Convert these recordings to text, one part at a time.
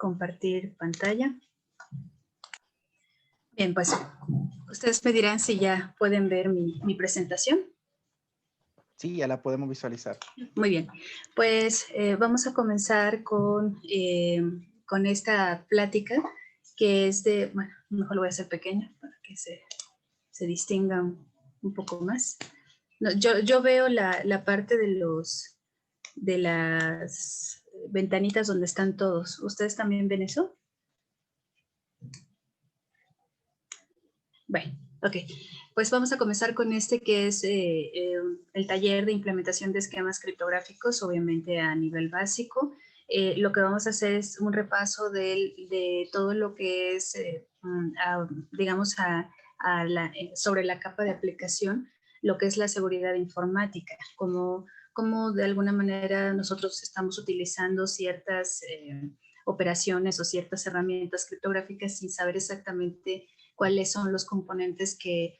compartir pantalla. Bien, pues ustedes me dirán si ya pueden ver mi presentación. Sí, ya la podemos visualizar. Muy bien, pues vamos a comenzar con esta plática que es de, bueno, mejor lo voy a hacer pequeño para que se distinga un poco más. No, yo veo la parte de las ventanitas donde están todos. ¿Ustedes también ven eso? Bueno, ok. Pues vamos a comenzar con este que es el taller de implementación de esquemas criptográficos, obviamente a nivel básico. Lo que vamos a hacer es un repaso de todo lo que es, digamos, sobre la capa de aplicación, lo que es la seguridad informática, como de alguna manera nosotros estamos utilizando ciertas operaciones o ciertas herramientas criptográficas sin saber exactamente cuáles son los componentes que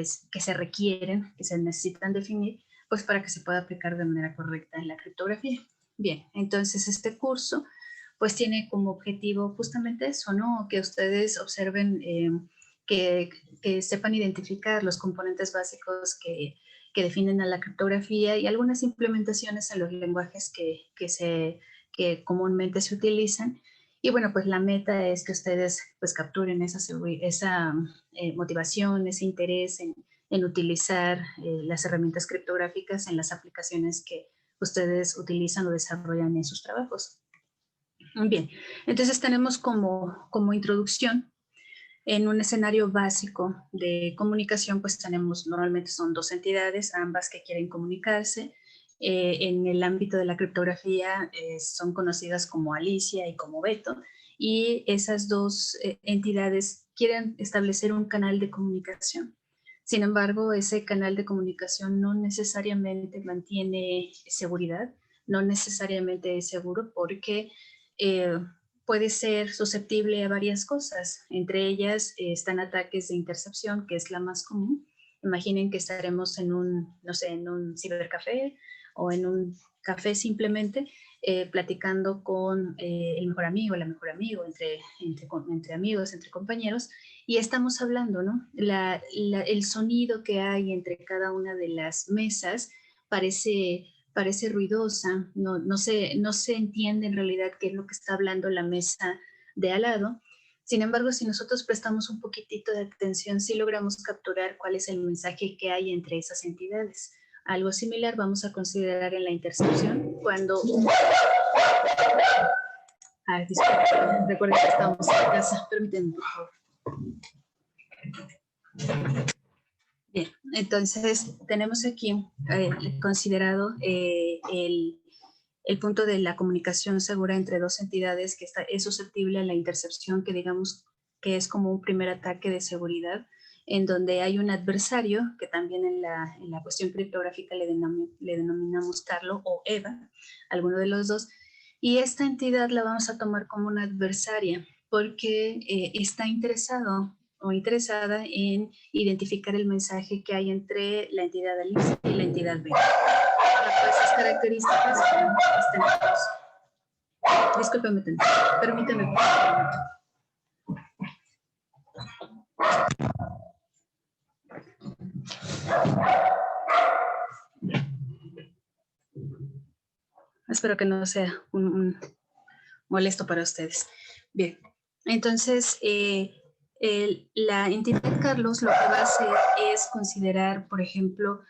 se requieren, que se necesitan definir, pues para que se pueda aplicar de manera correcta en la criptografía. Bien, entonces este curso pues tiene como objetivo justamente eso, ¿no? Que ustedes observen, que sepan identificar los componentes básicos que definen a la criptografía y algunas implementaciones en los lenguajes que comúnmente se utilizan. Y bueno, pues la meta es que ustedes pues capturen esa motivación, ese interés en utilizar las herramientas criptográficas en las aplicaciones que ustedes utilizan o desarrollan en sus trabajos. Bien, entonces tenemos como introducción, en un escenario básico de comunicación, pues normalmente son dos entidades, ambas que quieren comunicarse. En el ámbito de la criptografía son conocidas como Alicia y como Beto, y esas dos entidades quieren establecer un canal de comunicación. Sin embargo, ese canal de comunicación no necesariamente mantiene seguridad, no necesariamente es seguro porque puede ser susceptible a varias cosas. Entre ellas están ataques de intercepción, que es la más común. Imaginen que estaremos en un cibercafé o en un café simplemente platicando con el mejor amigo, la mejor amigo, entre amigos, entre compañeros, y estamos hablando, ¿no? El sonido que hay entre cada una de las mesas parece ruidosa, no se entiende en realidad qué es lo que está hablando la mesa de al lado. Sin embargo, si nosotros prestamos un poquitito de atención, sí logramos capturar cuál es el mensaje que hay entre esas entidades. Algo similar vamos a considerar en la intercepción, cuando... disculpen, recuerden que estamos en casa, permítanme, por favor. Bien, entonces tenemos aquí considerado el punto de la comunicación segura entre dos entidades que es susceptible a la intercepción, que digamos que es como un primer ataque de seguridad, en donde hay un adversario, que también en la cuestión criptográfica le denominamos Carlo o Eva, alguno de los dos, y esta entidad la vamos a tomar como una adversaria porque está interesado o interesada en identificar el mensaje que hay entre la entidad Alicia y la entidad B. Bajo esas características, discúlpeme, permíteme. Espero que no sea un molesto para ustedes. Bien, entonces la entidad Carlos lo que va a hacer es considerar, por ejemplo,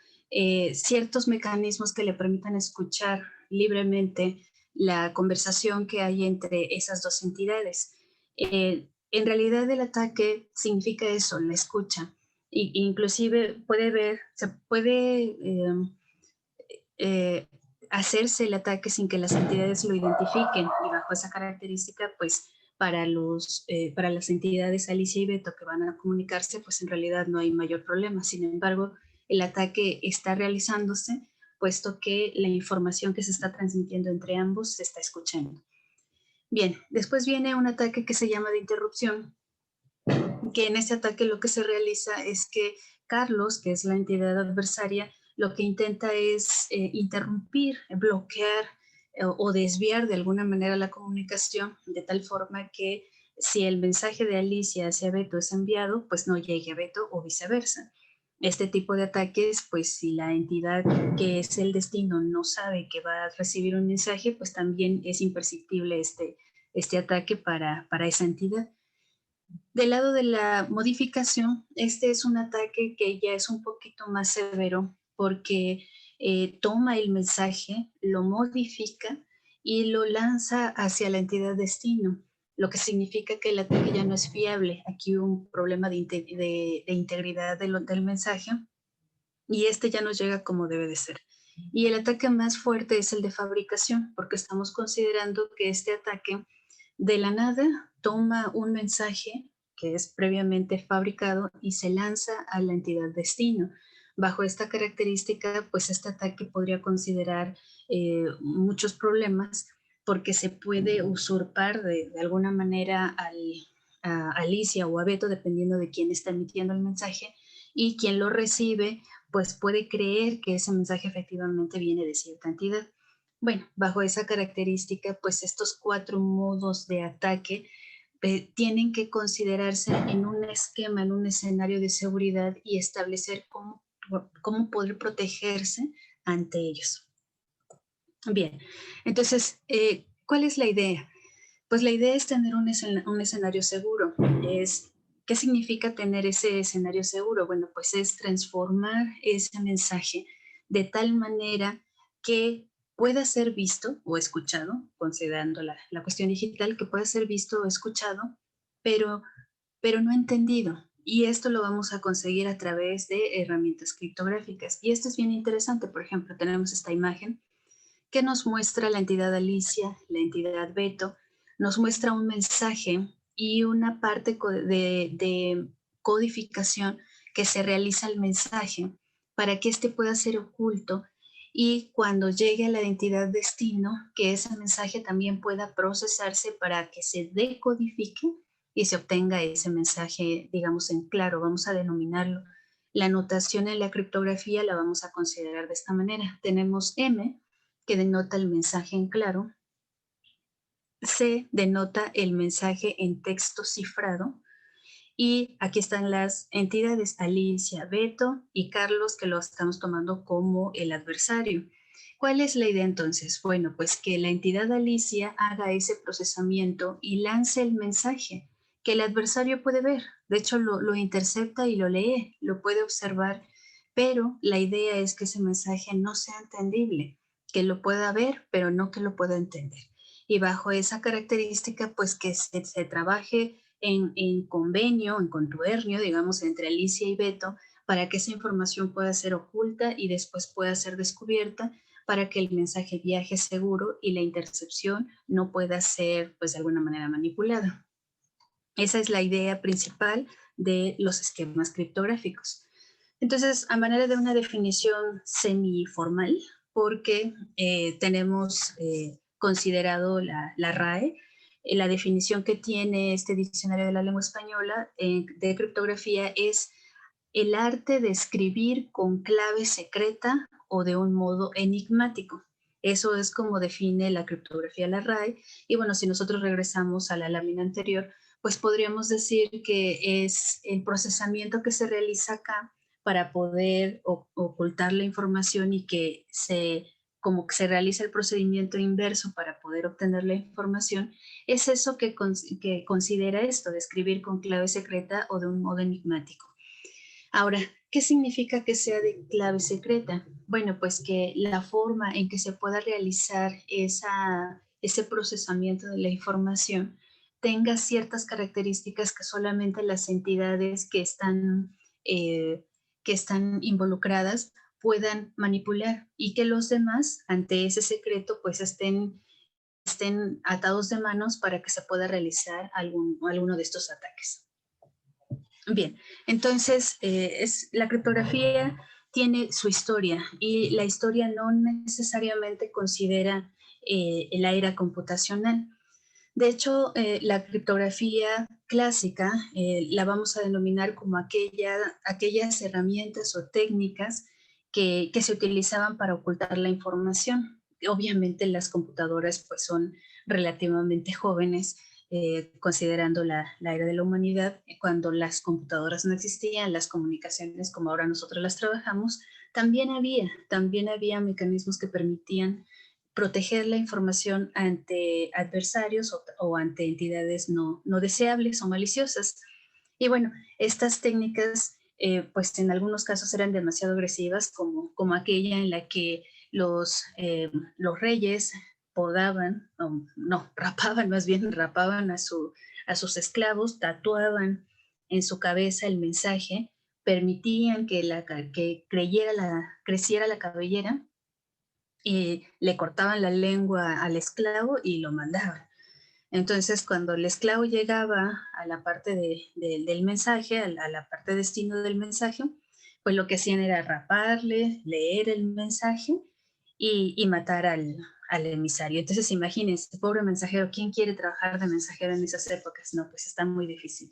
ciertos mecanismos que le permitan escuchar libremente la conversación que hay entre esas dos entidades. En realidad el ataque significa eso, la escucha. Inclusive se puede hacerse el ataque sin que las entidades lo identifiquen, y bajo esa característica, pues para las entidades Alicia y Beto que van a comunicarse, pues en realidad no hay mayor problema. Sin embargo, el ataque está realizándose puesto que la información que se está transmitiendo entre ambos se está escuchando. Bien, después viene un ataque que se llama de interrupción, que en ese ataque lo que se realiza es que Carlos, que es la entidad adversaria, lo que intenta es interrumpir, bloquear o desviar de alguna manera la comunicación de tal forma que si el mensaje de Alicia hacia Beto es enviado, pues no llegue a Beto o viceversa. Este tipo de ataques, pues si la entidad que es el destino no sabe que va a recibir un mensaje, pues también es imperceptible este ataque para esa entidad. Del lado de la modificación, este es un ataque que ya es un poquito más severo porque toma el mensaje, lo modifica y lo lanza hacia la entidad destino, lo que significa que el ataque ya no es fiable. Aquí hubo un problema de integridad del mensaje y este ya no llega como debe de ser. Y el ataque más fuerte es el de fabricación, porque estamos considerando que este ataque de la nada toma un mensaje que es previamente fabricado y se lanza a la entidad destino. Bajo esta característica, pues este ataque podría considerar muchos problemas porque se puede usurpar de alguna manera a Alicia o a Beto, dependiendo de quién está emitiendo el mensaje, y quien lo recibe, pues puede creer que ese mensaje efectivamente viene de cierta entidad. Bueno, bajo esa característica, pues estos 4 modos de ataque tienen que considerarse en un esquema, en un escenario de seguridad y establecer cómo poder protegerse ante ellos. Bien, entonces, ¿cuál es la idea? Pues la idea es tener un escenario seguro. ¿Qué significa tener ese escenario seguro? Bueno, pues es transformar ese mensaje de tal manera que pueda ser visto o escuchado, considerando la cuestión digital, que pueda ser visto o escuchado, pero, pero no entendido. Y esto lo vamos a conseguir a través de herramientas criptográficas. Y esto es bien interesante. Por ejemplo, tenemos esta imagen que nos muestra la entidad Alicia, la entidad Beto, nos muestra un mensaje y una parte de codificación que se realiza al mensaje para que éste pueda ser oculto y cuando llegue a la entidad destino, que ese mensaje también pueda procesarse para que se decodifique y se obtenga ese mensaje, digamos, en claro, vamos a denominarlo. La notación en la criptografía la vamos a considerar de esta manera. Tenemos M, que denota el mensaje en claro. C denota el mensaje en texto cifrado. Y aquí están las entidades Alicia, Beto y Carlos, que lo estamos tomando como el adversario. ¿Cuál es la idea entonces? Bueno, pues que la entidad Alicia haga ese procesamiento y lance el mensaje que el adversario puede ver. De hecho, lo intercepta y lo lee, lo puede observar, pero la idea es que ese mensaje no sea entendible, que lo pueda ver, pero no que lo pueda entender. Y bajo esa característica, pues que se trabaje en convenio, en contubernio, digamos, entre Alicia y Beto, para que esa información pueda ser oculta y después pueda ser descubierta para que el mensaje viaje seguro y la intercepción no pueda ser, pues, de alguna manera manipulada. Esa es la idea principal de los esquemas criptográficos. Entonces, a manera de una definición semiformal, porque tenemos considerado la RAE, la definición que tiene este diccionario de la lengua española de criptografía es el arte de escribir con clave secreta o de un modo enigmático. Eso es como define la criptografía la RAE. Y bueno, si nosotros regresamos a la lámina anterior, pues podríamos decir que es el procesamiento que se realiza acá para poder ocultar la información y que como que se realiza el procedimiento inverso para poder obtener la información, es eso que considera esto de escribir con clave secreta o de un modo enigmático. Ahora, ¿qué significa que sea de clave secreta? Bueno, pues que la forma en que se pueda realizar ese procesamiento de la información tenga ciertas características que solamente las entidades que están involucradas puedan manipular y que los demás, ante ese secreto, pues estén atados de manos para que se pueda realizar alguno de estos ataques. Bien, entonces la criptografía tiene su historia y la historia no necesariamente considera la era computacional. De hecho, la criptografía clásica la vamos a denominar como aquellas herramientas o técnicas que se utilizaban para ocultar la información. obviamente las computadoras pues son relativamente jóvenes, considerando la era de la humanidad. Cuando las computadoras no existían, las comunicaciones como ahora nosotros las trabajamos, también había mecanismos que permitían proteger la información ante adversarios o ante entidades no deseables o maliciosas. Y bueno, estas técnicas pues en algunos casos eran demasiado agresivas, como aquella en la que los reyes podaban, no, rapaban, más bien rapaban a sus esclavos, tatuaban en su cabeza el mensaje, permitían que creciera la cabellera y le cortaban la lengua al esclavo y lo mandaban. Entonces, cuando el esclavo llegaba a la parte del mensaje, a la parte destino del mensaje, pues lo que hacían era raparle, leer el mensaje y matar al emisario. Entonces, imagínense, pobre mensajero, ¿quién quiere trabajar de mensajero en esas épocas? No, pues está muy difícil.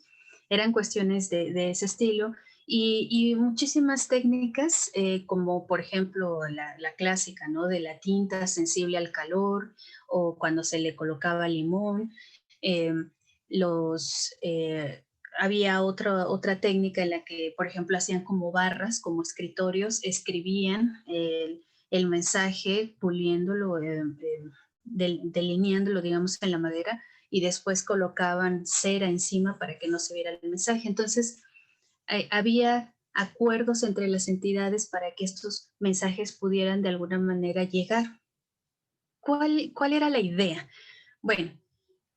Eran cuestiones de ese estilo y muchísimas técnicas, como por ejemplo la clásica, ¿no? De la tinta sensible al calor o cuando se le colocaba limón. Eh, los, había otra técnica en la que, por ejemplo, hacían como barras, como escritorios, escribían el mensaje puliéndolo, delineándolo, digamos, en la madera y después colocaban cera encima para que no se viera el mensaje. Entonces, había acuerdos entre las entidades para que estos mensajes pudieran de alguna manera llegar. ¿Cuál era la idea? Bueno,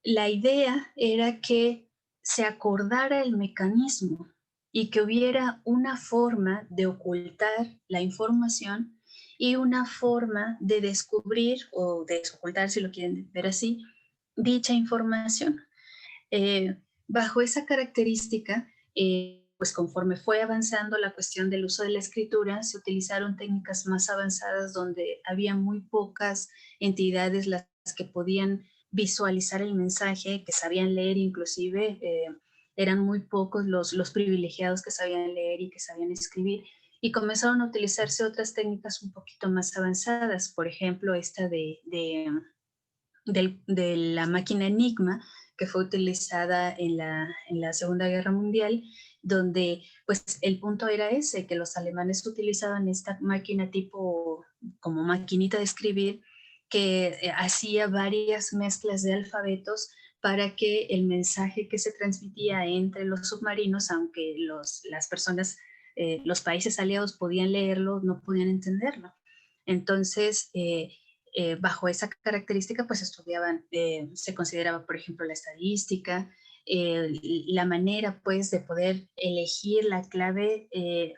la idea era que se acordara el mecanismo y que hubiera una forma de ocultar la información y una forma de descubrir o de ocultar, si lo quieren ver así, dicha información. Eh, Bajo esa característica, pues conforme fue avanzando la cuestión del uso de la escritura, se utilizaron técnicas más avanzadas donde había muy pocas entidades las que podían visualizar el mensaje, que sabían leer inclusive, eran muy pocos los privilegiados que sabían leer y que sabían escribir, y comenzaron a utilizarse otras técnicas un poquito más avanzadas, por ejemplo, esta de la máquina Enigma, que fue utilizada en la Segunda Guerra Mundial, donde pues el punto era ese, que los alemanes utilizaban esta máquina tipo como maquinita de escribir, que hacía varias mezclas de alfabetos para que el mensaje que se transmitía entre los submarinos, aunque las personas, los países aliados podían leerlo, no podían entenderlo. Entonces, bajo esa característica, pues estudiaban, se consideraba, por ejemplo, la estadística, la manera, pues, de poder elegir la clave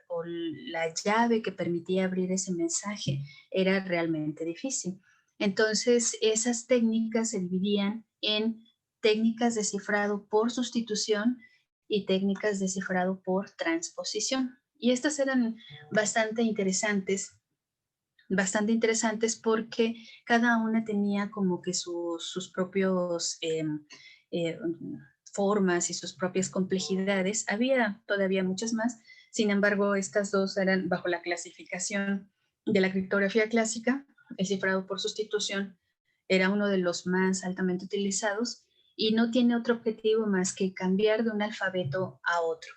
o la llave que permitía abrir ese mensaje era realmente difícil. Entonces, esas técnicas se dividían en técnicas de cifrado por sustitución y técnicas de cifrado por transposición. Y estas eran bastante interesantes porque cada una tenía como que sus propios eh, formas y sus propias complejidades. Había todavía muchas más, sin embargo, estas dos eran bajo la clasificación de la criptografía clásica. El cifrado por sustitución era uno de los más altamente utilizados y no tiene otro objetivo más que cambiar de un alfabeto a otro.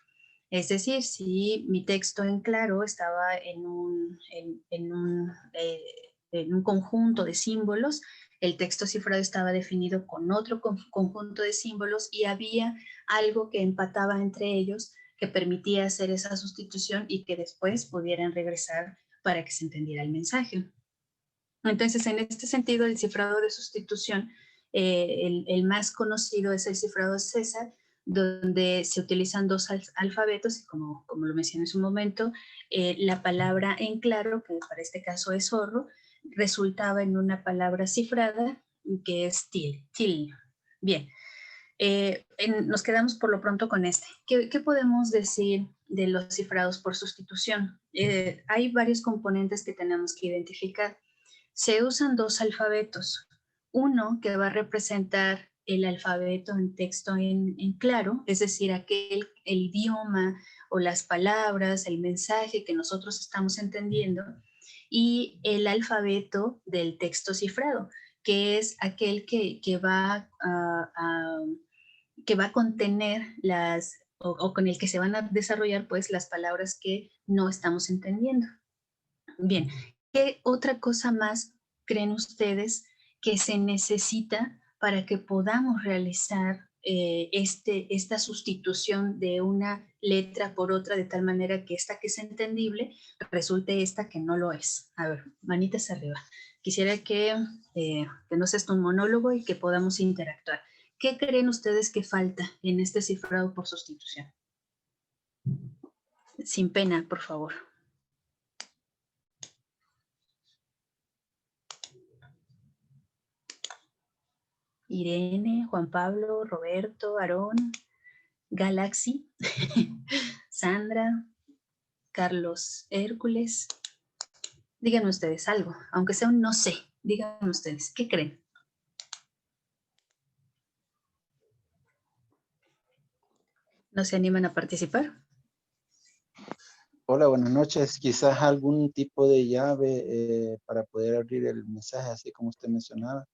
Es decir, si mi texto en claro estaba en un conjunto de símbolos, el texto cifrado estaba definido con otro conjunto de símbolos y había algo que empataba entre ellos que permitía hacer esa sustitución y que después pudieran regresar para que se entendiera el mensaje. Entonces, en este sentido, el cifrado de sustitución, el más conocido es el cifrado César, donde se utilizan dos alfabetos y como lo mencioné en su momento, la palabra en claro, que para este caso es zorro, resultaba en una palabra cifrada que es til. Bien, nos quedamos por lo pronto con este. ¿Qué podemos decir de los cifrados por sustitución? Hay varios componentes que tenemos que identificar. Se usan dos alfabetos, uno que va a representar el alfabeto en texto en claro, es decir, el idioma o las palabras, el mensaje que nosotros estamos entendiendo, y el alfabeto del texto cifrado, que es aquel que va a contener o con el que se van a desarrollar pues las palabras que no estamos entendiendo. Bien, ¿qué otra cosa más creen ustedes que se necesita para que podamos realizar esta sustitución de una letra por otra de tal manera que esta que es entendible resulte esta que no lo es? A ver, manitas arriba. Quisiera que no sea esto un monólogo y que podamos interactuar. ¿Qué creen ustedes que falta en este cifrado por sustitución? Sin pena, por favor. Irene, Juan Pablo, Roberto, Aarón, Galaxy, Sandra, Carlos Hércules. Díganme ustedes algo, aunque sea un no sé. Díganme ustedes, ¿qué creen? ¿No se animan a participar? Hola, buenas noches. Quizás algún tipo de llave para poder abrir el mensaje, así como usted mencionaba.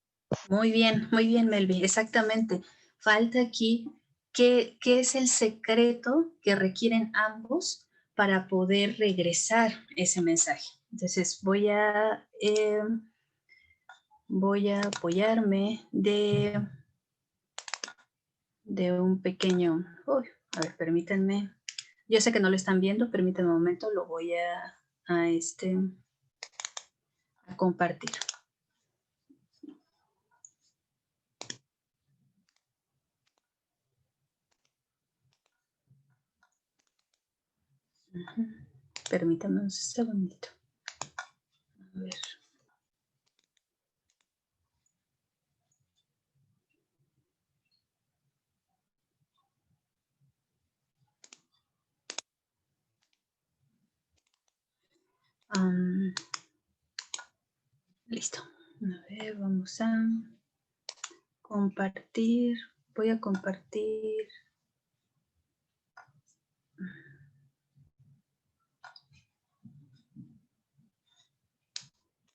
Muy bien, Melvi, exactamente. Falta aquí qué es el secreto que requieren ambos para poder regresar ese mensaje. Entonces voy a apoyarme de un pequeño... Uy, a ver, permítanme. Yo sé que no lo están viendo, permítanme un momento, lo voy a compartir. Permítanme un segundito. A ver. Listo. A ver, vamos a compartir. Voy a compartir.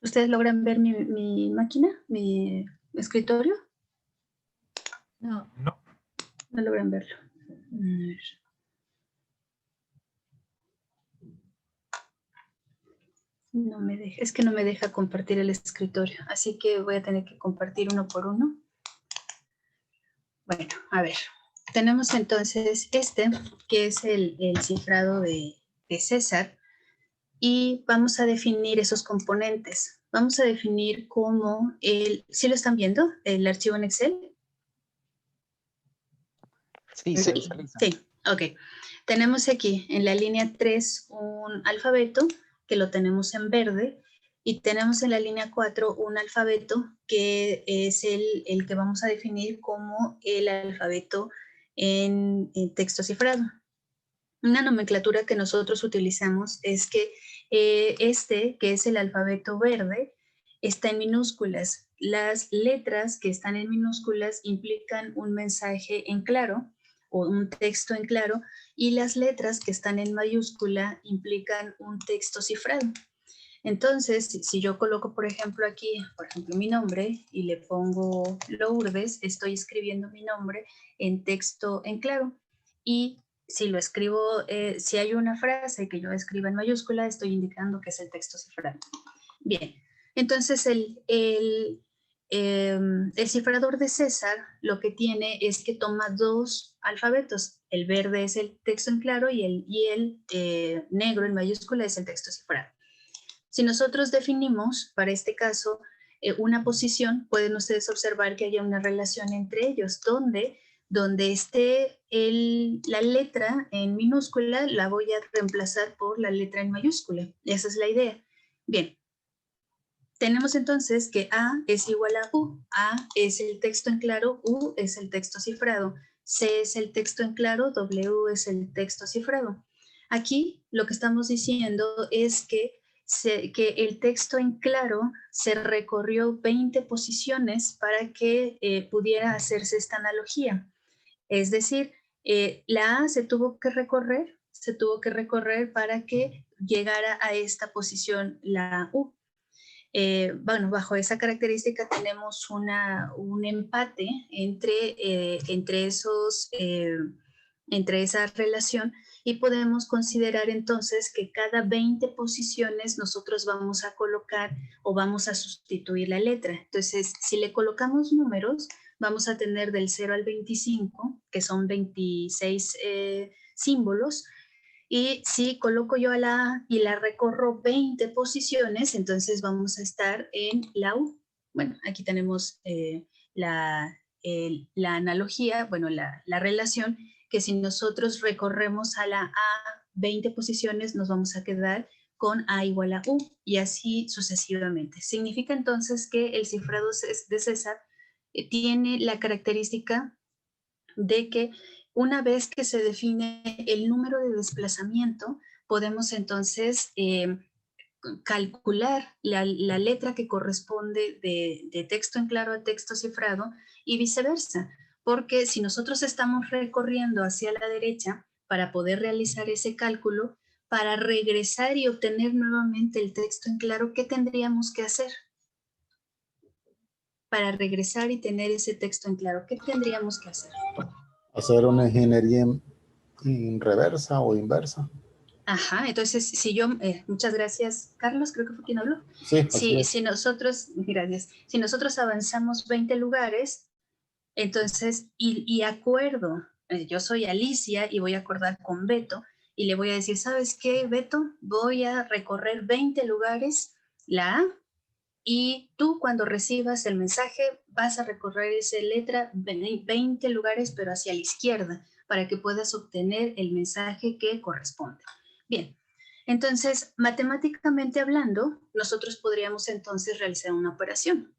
¿Ustedes logran ver mi máquina, mi escritorio? No. No logran verlo. A ver. No me deja, es que no me deja compartir el escritorio, así que voy a tener que compartir uno por uno. Bueno, a ver, tenemos entonces que es el cifrado de César, y vamos a definir esos componentes. Vamos a definir como ¿sí lo están viendo? El archivo en Excel. Sí, se visualiza. Sí, ok. Tenemos aquí en la línea 3 un alfabeto que lo tenemos en verde, y tenemos en la línea 4 un alfabeto que es el que vamos a definir como el alfabeto en texto cifrado. Una nomenclatura que nosotros utilizamos es que que es el alfabeto verde, está en minúsculas. Las letras que están en minúsculas implican un mensaje en claro o un texto en claro, y las letras que están en mayúscula implican un texto cifrado. Entonces, si yo coloco, por ejemplo, aquí, mi nombre y le pongo Lourdes, estoy escribiendo mi nombre en texto en claro. Y si lo escribo, si hay una frase que yo escriba en mayúscula, estoy indicando que es el texto cifrado. Bien, entonces el cifrador de César lo que tiene es que toma dos alfabetos. El verde es el texto en claro y el negro en mayúscula es el texto cifrado. Si nosotros definimos, para este caso, una posición, pueden ustedes observar que haya una relación entre ellos, donde esté la letra en minúscula, la voy a reemplazar por la letra en mayúscula. Esa es la idea. Bien. Tenemos entonces que A es igual a U. A es el texto en claro, U es el texto cifrado. C es el texto en claro, W es el texto cifrado. Aquí lo que estamos diciendo es que el texto en claro se recorrió 20 posiciones para que pudiera hacerse esta analogía. Es decir, la A se tuvo que recorrer para que llegara a esta posición la U. Bueno, bajo esa característica tenemos un empate entre esa relación, y podemos considerar entonces que cada 20 posiciones nosotros vamos a colocar o vamos a sustituir la letra. Entonces, si le colocamos números, vamos a tener del 0 al 25, que son 26 símbolos. Y si coloco yo a la A y la recorro 20 posiciones, entonces vamos a estar en la U. Bueno, aquí tenemos la analogía, bueno, la relación, que si nosotros recorremos a la A 20 posiciones, nos vamos a quedar con A igual a U, y así sucesivamente. Significa entonces que el cifrado de César tiene la característica de que una vez que se define el número de desplazamiento, podemos entonces calcular la letra que corresponde de texto en claro a texto cifrado y viceversa. Porque si nosotros estamos recorriendo hacia la derecha para poder realizar ese cálculo, para regresar y obtener nuevamente el texto en claro, ¿qué tendríamos que hacer? Para regresar y tener ese texto en claro, ¿qué tendríamos que hacer? Hacer una ingeniería en reversa o inversa. Ajá, entonces si yo, muchas gracias, Carlos, creo que fue quien habló. Sí, si nosotros, gracias, si nosotros avanzamos 20 lugares, entonces, y acuerdo, yo soy Alicia y voy a acordar con Beto y le voy a decir, ¿sabes qué, Beto? Voy a recorrer 20 lugares, la A, y tú cuando recibas el mensaje vas a recorrer esa letra 20 lugares, pero hacia la izquierda, para que puedas obtener el mensaje que corresponde. Bien, entonces, matemáticamente hablando, nosotros podríamos entonces realizar una operación.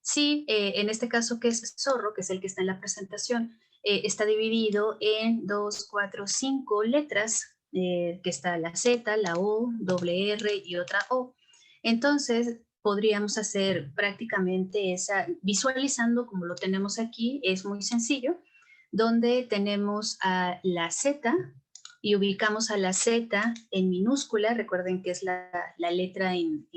Si en este caso que es zorro, que es el que está en la presentación, está dividido en 2, 4, 5 letras, que está la Z, la O, doble R y otra O. Entonces, podríamos hacer prácticamente esa, visualizando como lo tenemos aquí, es muy sencillo, donde tenemos a la Z y ubicamos a la Z en minúscula. Recuerden que es la letra en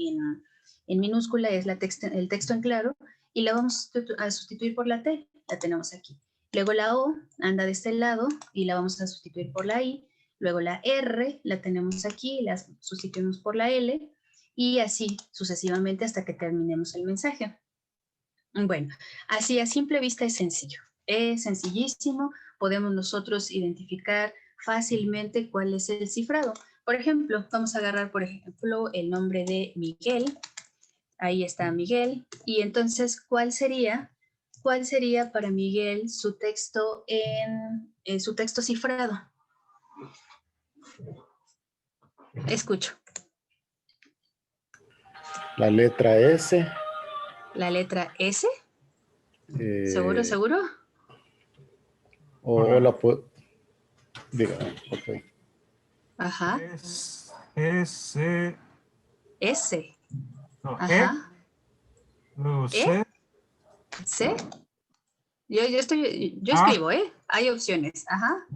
minúscula, es el texto en claro, y la vamos a sustituir por la T, la tenemos aquí. Luego la O anda de este lado y la vamos a sustituir por la I. Luego la R la tenemos aquí y la sustituimos por la L, y así sucesivamente hasta que terminemos el mensaje. Bueno, así a simple vista es sencillo, es sencillísimo. Podemos nosotros identificar fácilmente cuál es el cifrado. Por ejemplo, vamos a agarrar, por ejemplo, el nombre de Miguel. Ahí está Miguel. Y entonces, ¿cuál sería para Miguel su texto su texto cifrado? Escucho. La letra S. ¿La letra S? ¿Seguro, seguro? O la puedo... Diga, ok. Ajá. S. S. No, Ajá. Luego C. ¿C? Yo escribo, ¿eh? Hay opciones. Ajá.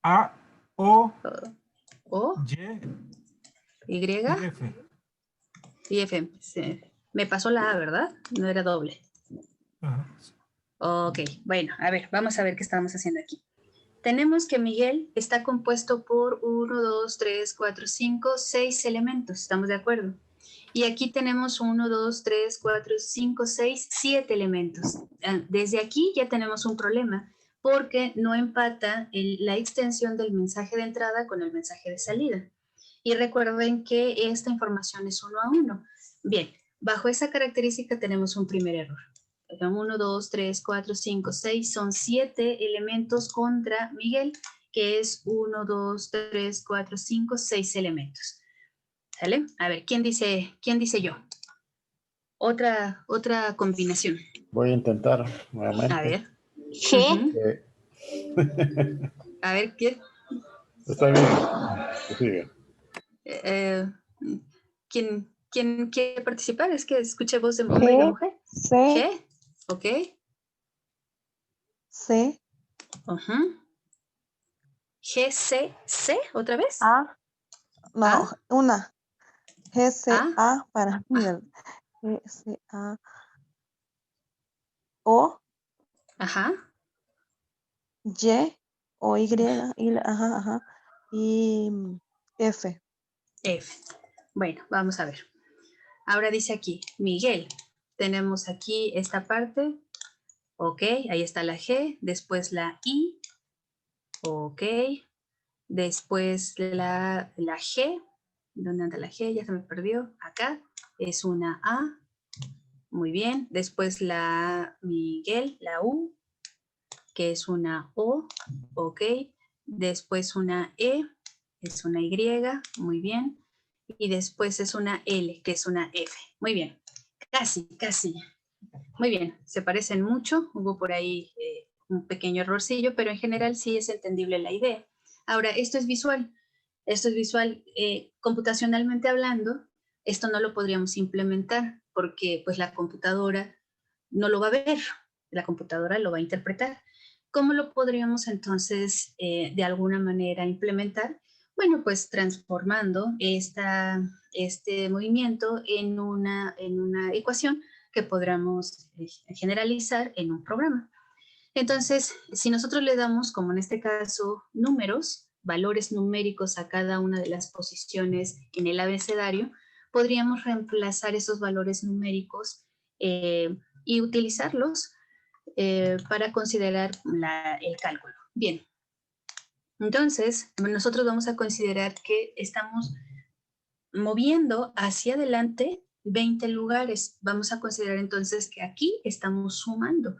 A, O, O, Y, Y, F. y F. Sí. Me pasó la A, ¿verdad? No era doble. Ajá. Ok, bueno, a ver, vamos a ver qué estamos haciendo aquí. Tenemos que Miguel está compuesto por 1, 2, 3, 4, 5, 6 elementos, ¿estamos de acuerdo? Y aquí tenemos 1, 2, 3, 4, 5, 6, 7 elementos. Desde aquí ya tenemos un problema, porque no empata la extensión del mensaje de entrada con el mensaje de salida. Y recuerden que esta información es 1 a 1. Bien, bajo esa característica tenemos un primer error. 1, 2, 3, 4, 5, 6, son 7 elementos contra Miguel, que es 1, 2, 3, 4, 5, 6 elementos. ¿Sale? A ver, ¿quién dice yo? Otra combinación. Voy a intentar nuevamente. A ver. G. A ver, ¿qué? Está bien. Sigue. ¿Quién quiere participar? Es que escuché voz de hombre y de mujer. C. G. Ok. C. G. GCC, ¿otra vez? A, no, ¿A? una. GCA ¿A? para mierda. GCA. O, Ajá. Y, o Y, ajá, ajá. Y F. F. Bueno, vamos a ver. Ahora dice aquí, Miguel. Tenemos aquí esta parte. Ok, ahí está la G. Después la I. Ok. Después la G. ¿Dónde anda la G? Ya se me perdió. Acá es una A. Muy bien. Después la Miguel, la U, que es una O. Ok. Después una E, es una Y. Muy bien. Y después es una L, que es una F. Muy bien. Casi, casi. Muy bien. Se parecen mucho. Hubo por ahí un pequeño errorcillo, pero en general sí es entendible la idea. Ahora, esto es visual. Esto es visual. Computacionalmente hablando, esto no lo podríamos implementar porque pues la computadora no lo va a ver, la computadora lo va a interpretar. ¿Cómo lo podríamos entonces de alguna manera implementar? Bueno, pues transformando este movimiento en una ecuación que podamos generalizar en un programa. Entonces, si nosotros le damos, como en este caso, números, valores numéricos a cada una de las posiciones en el abecedario, podríamos reemplazar esos valores numéricos y utilizarlos para considerar el cálculo. Bien, entonces nosotros vamos a considerar que estamos moviendo hacia adelante 20 lugares. Vamos a considerar entonces que aquí estamos sumando.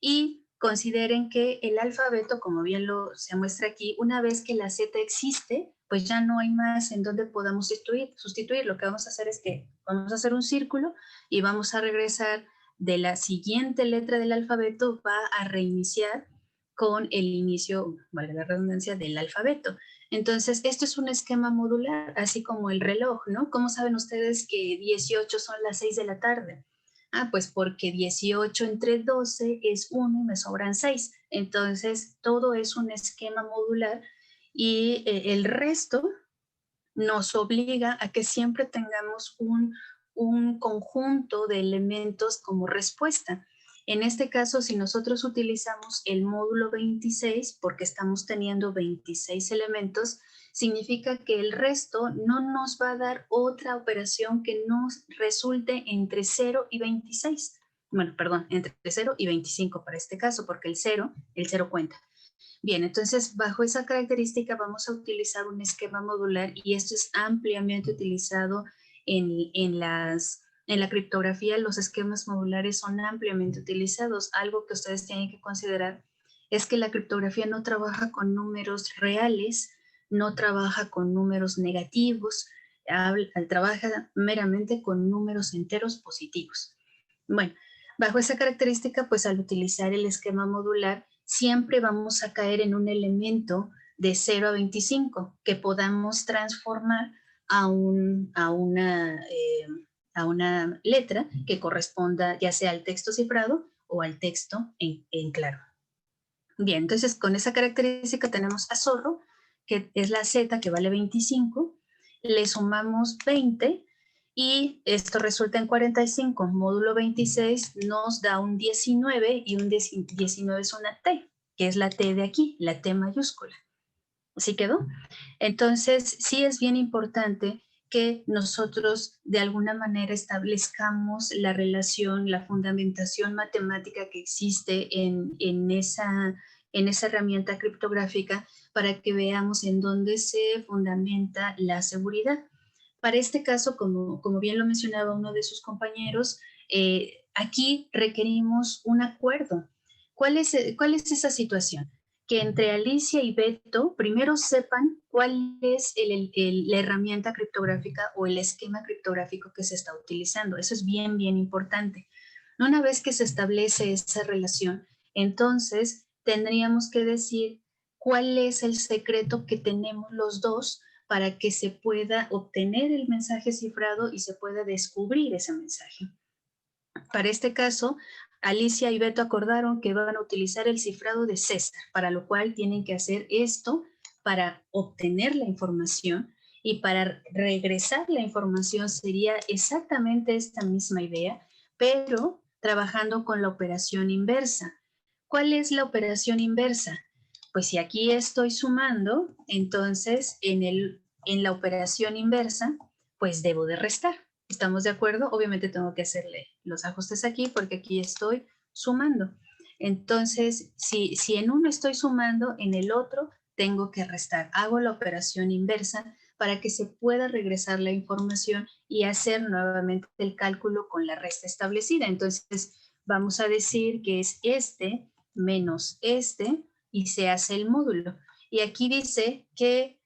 Y consideren que el alfabeto, como bien se muestra aquí, una vez que la Z existe, pues ya no hay más en donde podamos sustituir. Lo que vamos a hacer es que vamos a hacer un círculo y vamos a regresar de la siguiente letra del alfabeto, va a reiniciar con el inicio, valga la redundancia, del alfabeto. Entonces, esto es un esquema modular, así como el reloj, ¿no? ¿Cómo saben ustedes que 18 son las 6 de la tarde? Ah, pues porque 18 entre 12 es 1 y me sobran 6. Entonces, todo es un esquema modular y el resto nos obliga a que siempre tengamos un conjunto de elementos como respuesta. En este caso, si nosotros utilizamos el módulo 26, porque estamos teniendo 26 elementos, significa que el resto no nos va a dar otra operación que nos resulte entre 0 y 26. Bueno, perdón, entre 0 y 25 para este caso, porque el 0 cuenta. Bien, entonces bajo esa característica vamos a utilizar un esquema modular y esto es ampliamente utilizado en la criptografía. Los esquemas modulares son ampliamente utilizados. Algo que ustedes tienen que considerar es que la criptografía no trabaja con números reales, no trabaja con números negativos, trabaja meramente con números enteros positivos. Bueno, bajo esa característica, pues al utilizar el esquema modular, siempre vamos a caer en un elemento de 0 a 25 que podamos transformar a una letra que corresponda ya sea al texto cifrado o al texto en claro. Bien, entonces con esa característica tenemos a zorro, que es la Z que vale 25, le sumamos 20 y esto resulta en 45. Módulo 26 nos da un 19 y un 19 es una T, que es la T de aquí, la T mayúscula. ¿Sí quedó? Entonces, sí es bien importante que nosotros de alguna manera establezcamos la relación, la fundamentación matemática que existe en esa herramienta criptográfica para que veamos en dónde se fundamenta la seguridad. Para este caso, como bien lo mencionaba uno de sus compañeros, aquí requerimos un acuerdo. ¿Cuál es esa situación? Que entre Alicia y Beto primero sepan cuál es la herramienta criptográfica o el esquema criptográfico que se está utilizando. Eso es bien, bien importante. Una vez que se establece esa relación, entonces tendríamos que decir cuál es el secreto que tenemos los dos para que se pueda obtener el mensaje cifrado y se pueda descubrir ese mensaje. Para este caso, Alicia y Beto acordaron que van a utilizar el cifrado de César, para lo cual tienen que hacer esto para obtener la información, y para regresar la información sería exactamente esta misma idea, pero trabajando con la operación inversa. ¿Cuál es la operación inversa? Pues si aquí estoy sumando, entonces en la operación inversa, pues debo de restar. ¿Estamos de acuerdo? Obviamente tengo que hacerle los ajustes aquí porque aquí estoy sumando. Entonces, si en uno estoy sumando, en el otro tengo que restar. Hago la operación inversa para que se pueda regresar la información y hacer nuevamente el cálculo con la resta establecida. Entonces, vamos a decir que es este menos este y se hace el módulo. Y aquí dice que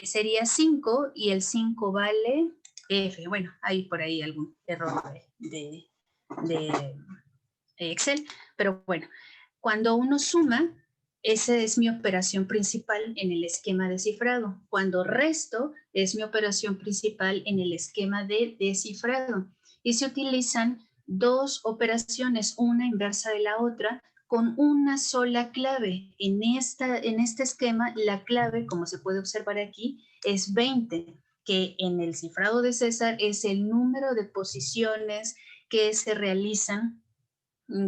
sería 5 y el 5 vale F. Bueno, hay por ahí algún error de Excel, pero bueno, cuando uno suma, esa es mi operación principal en el esquema de cifrado. Cuando resto, es mi operación principal en el esquema de descifrado. Y se utilizan dos operaciones, una inversa de la otra, con una sola clave. En este esquema, la clave, como se puede observar aquí, es 20, que en el cifrado de César es el número de posiciones que se realizan,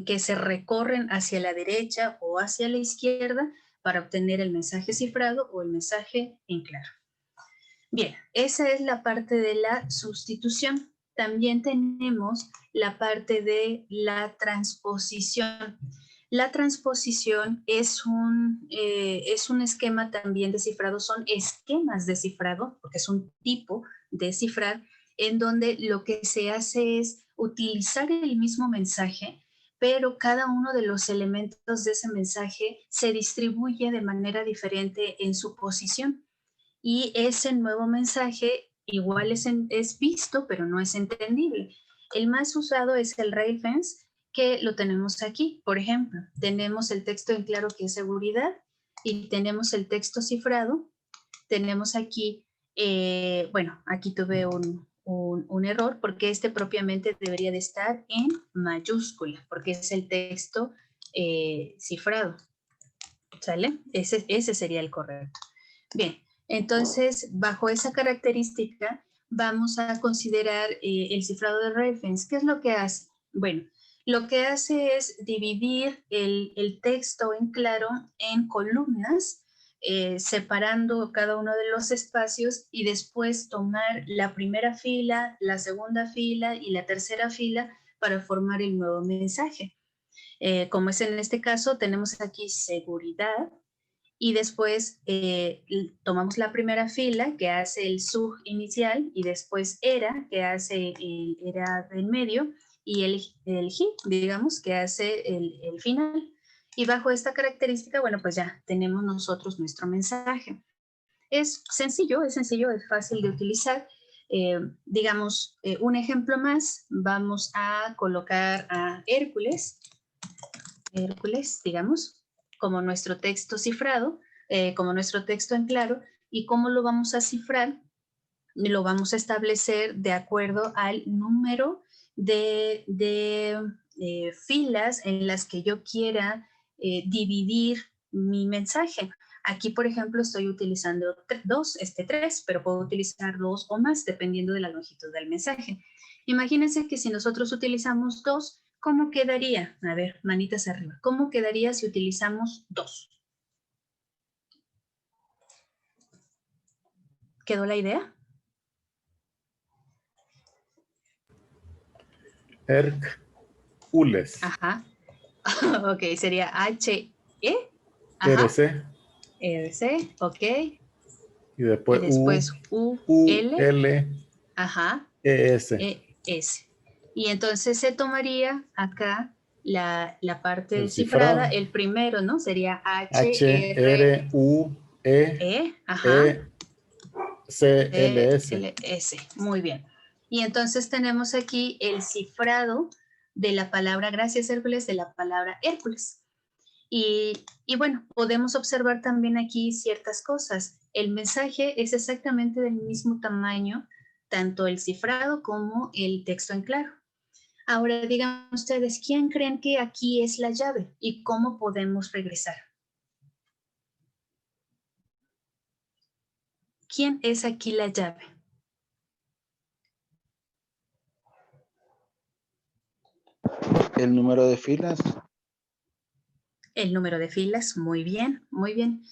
que se recorren hacia la derecha o hacia la izquierda para obtener el mensaje cifrado o el mensaje en claro. Bien, esa es la parte de la sustitución. También tenemos la parte de la transposición. La transposición es un esquema también de cifrado, son esquemas de cifrado, porque es un tipo de cifrar, en donde lo que se hace es utilizar el mismo mensaje, pero cada uno de los elementos de ese mensaje se distribuye de manera diferente en su posición. Y ese nuevo mensaje igual es visto, pero no es entendible. El más usado es el ray-fence, que lo tenemos aquí. Por ejemplo, tenemos el texto en claro, que es seguridad, y tenemos el texto cifrado. Tenemos aquí, bueno, aquí tuve un error, porque este propiamente debería de estar en mayúscula, porque es el texto cifrado. ¿Sale? Ese sería el correcto. Bien, entonces, bajo esa característica, vamos a considerar el cifrado de ray-fence. ¿Qué es lo que hace? Bueno, lo que hace es dividir el texto en claro en columnas, separando cada uno de los espacios, y después tomar la primera fila, la segunda fila y la tercera fila para formar el nuevo mensaje. Como es en este caso, tenemos aquí seguridad, y después tomamos la primera fila que hace el sub inicial, y después era, que hace el era del medio, y el hit, digamos, que hace el final. Y bajo esta característica, bueno, pues ya tenemos nosotros nuestro mensaje. Es sencillo, es fácil de utilizar. Digamos, un ejemplo más, vamos a colocar a Hércules, digamos, como nuestro texto cifrado, como nuestro texto en claro. ¿Y cómo lo vamos a cifrar? Lo vamos a establecer de acuerdo al número de filas en las que yo quiera dividir mi mensaje. Aquí, por ejemplo, estoy utilizando 3, pero puedo utilizar 2 o más, dependiendo de la longitud del mensaje. Imagínense que si nosotros utilizamos 2, ¿cómo quedaría? A ver, manitas arriba. ¿Cómo quedaría si utilizamos 2? ¿Quedó la idea? Hércules. Ajá. Ok, sería H-E. RC. RC, ok. Y después, U-L. Ajá. E-S. E-S. Y entonces se tomaría acá la parte El cifrada, cifrado. el primero, ¿no? Sería H-R-U-E. Ajá. C-L-S. C-L-S. Muy bien. Y entonces tenemos aquí el cifrado de la palabra, gracias Hércules, de la palabra Hércules. Y bueno, podemos observar también aquí ciertas cosas. El mensaje es exactamente del mismo tamaño, tanto el cifrado como el texto en claro. Ahora digan ustedes, ¿quién creen que aquí es la llave y cómo podemos regresar? ¿Quién es aquí la llave? El número de filas. El número de filas, muy bien, muy bien.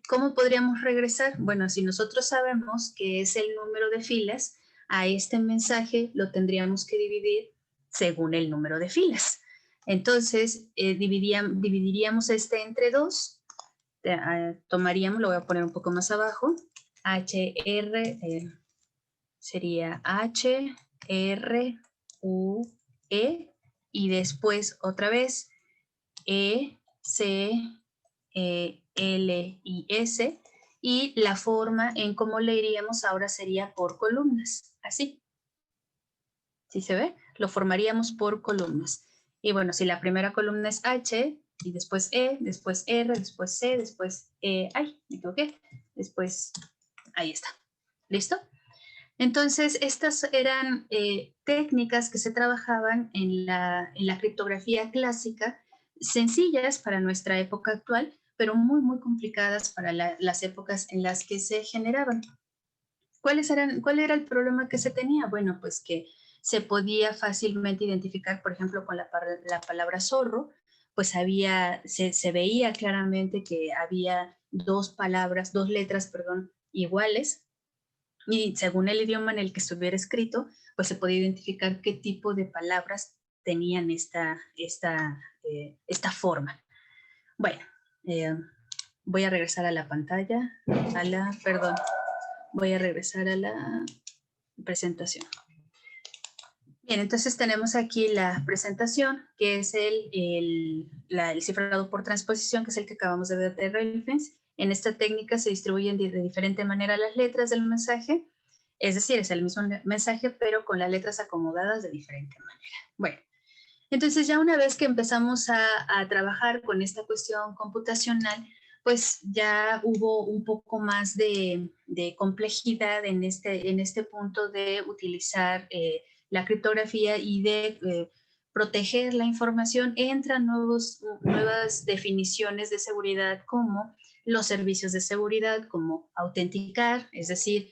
¿Cómo podríamos regresar? Bueno, si nosotros sabemos que es el número de filas, a este mensaje lo tendríamos que dividir según el número de filas. Entonces, dividiríamos este entre 2. Tomaríamos, lo voy a poner un poco más abajo, HR, sería H, R, U, E, y después otra vez E, C, L y S, y la forma en cómo leeríamos ahora sería por columnas, así. ¿Sí se ve? Lo formaríamos por columnas. Y bueno, si la primera columna es H, y después E, después R, después C, después ay, me equivoqué, después, ahí está. ¿Listo? Entonces, estas eran técnicas que se trabajaban en la criptografía clásica, sencillas para nuestra época actual, pero muy, muy complicadas para las épocas en las que se generaban. ¿Cuál era el problema que se tenía? Bueno, pues que se podía fácilmente identificar, por ejemplo, con la palabra zorro, pues se veía claramente que había dos letras, iguales, y según el idioma en el que estuviera escrito, pues se podía identificar qué tipo de palabras tenían esta forma. Bueno, voy a regresar a la pantalla, voy a regresar a la presentación. Bien, entonces tenemos aquí la presentación, que es el cifrado por transposición, que es el que acabamos de ver de reference. En esta técnica se distribuyen de diferente manera las letras del mensaje, es decir, es el mismo mensaje, pero con las letras acomodadas de diferente manera. Bueno, entonces ya una vez que empezamos a trabajar con esta cuestión computacional, pues ya hubo un poco más de complejidad en este punto de utilizar la criptografía y de proteger la información. Entran nuevas definiciones de seguridad como los servicios de seguridad, como autenticar, es decir,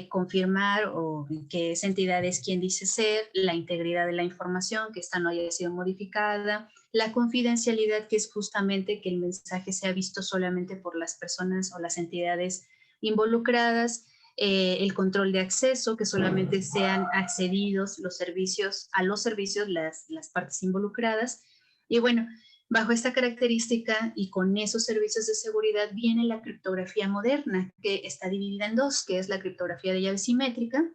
confirmar o que esa entidad es quien dice ser, la integridad de la información, que esta no haya sido modificada, la confidencialidad, que es justamente que el mensaje sea visto solamente por las personas o las entidades involucradas, el control de acceso, que solamente sean accedidos a los servicios las partes involucradas. Y bueno, bajo esta característica y con esos servicios de seguridad viene la criptografía moderna, que está dividida en dos, que es la criptografía de llave simétrica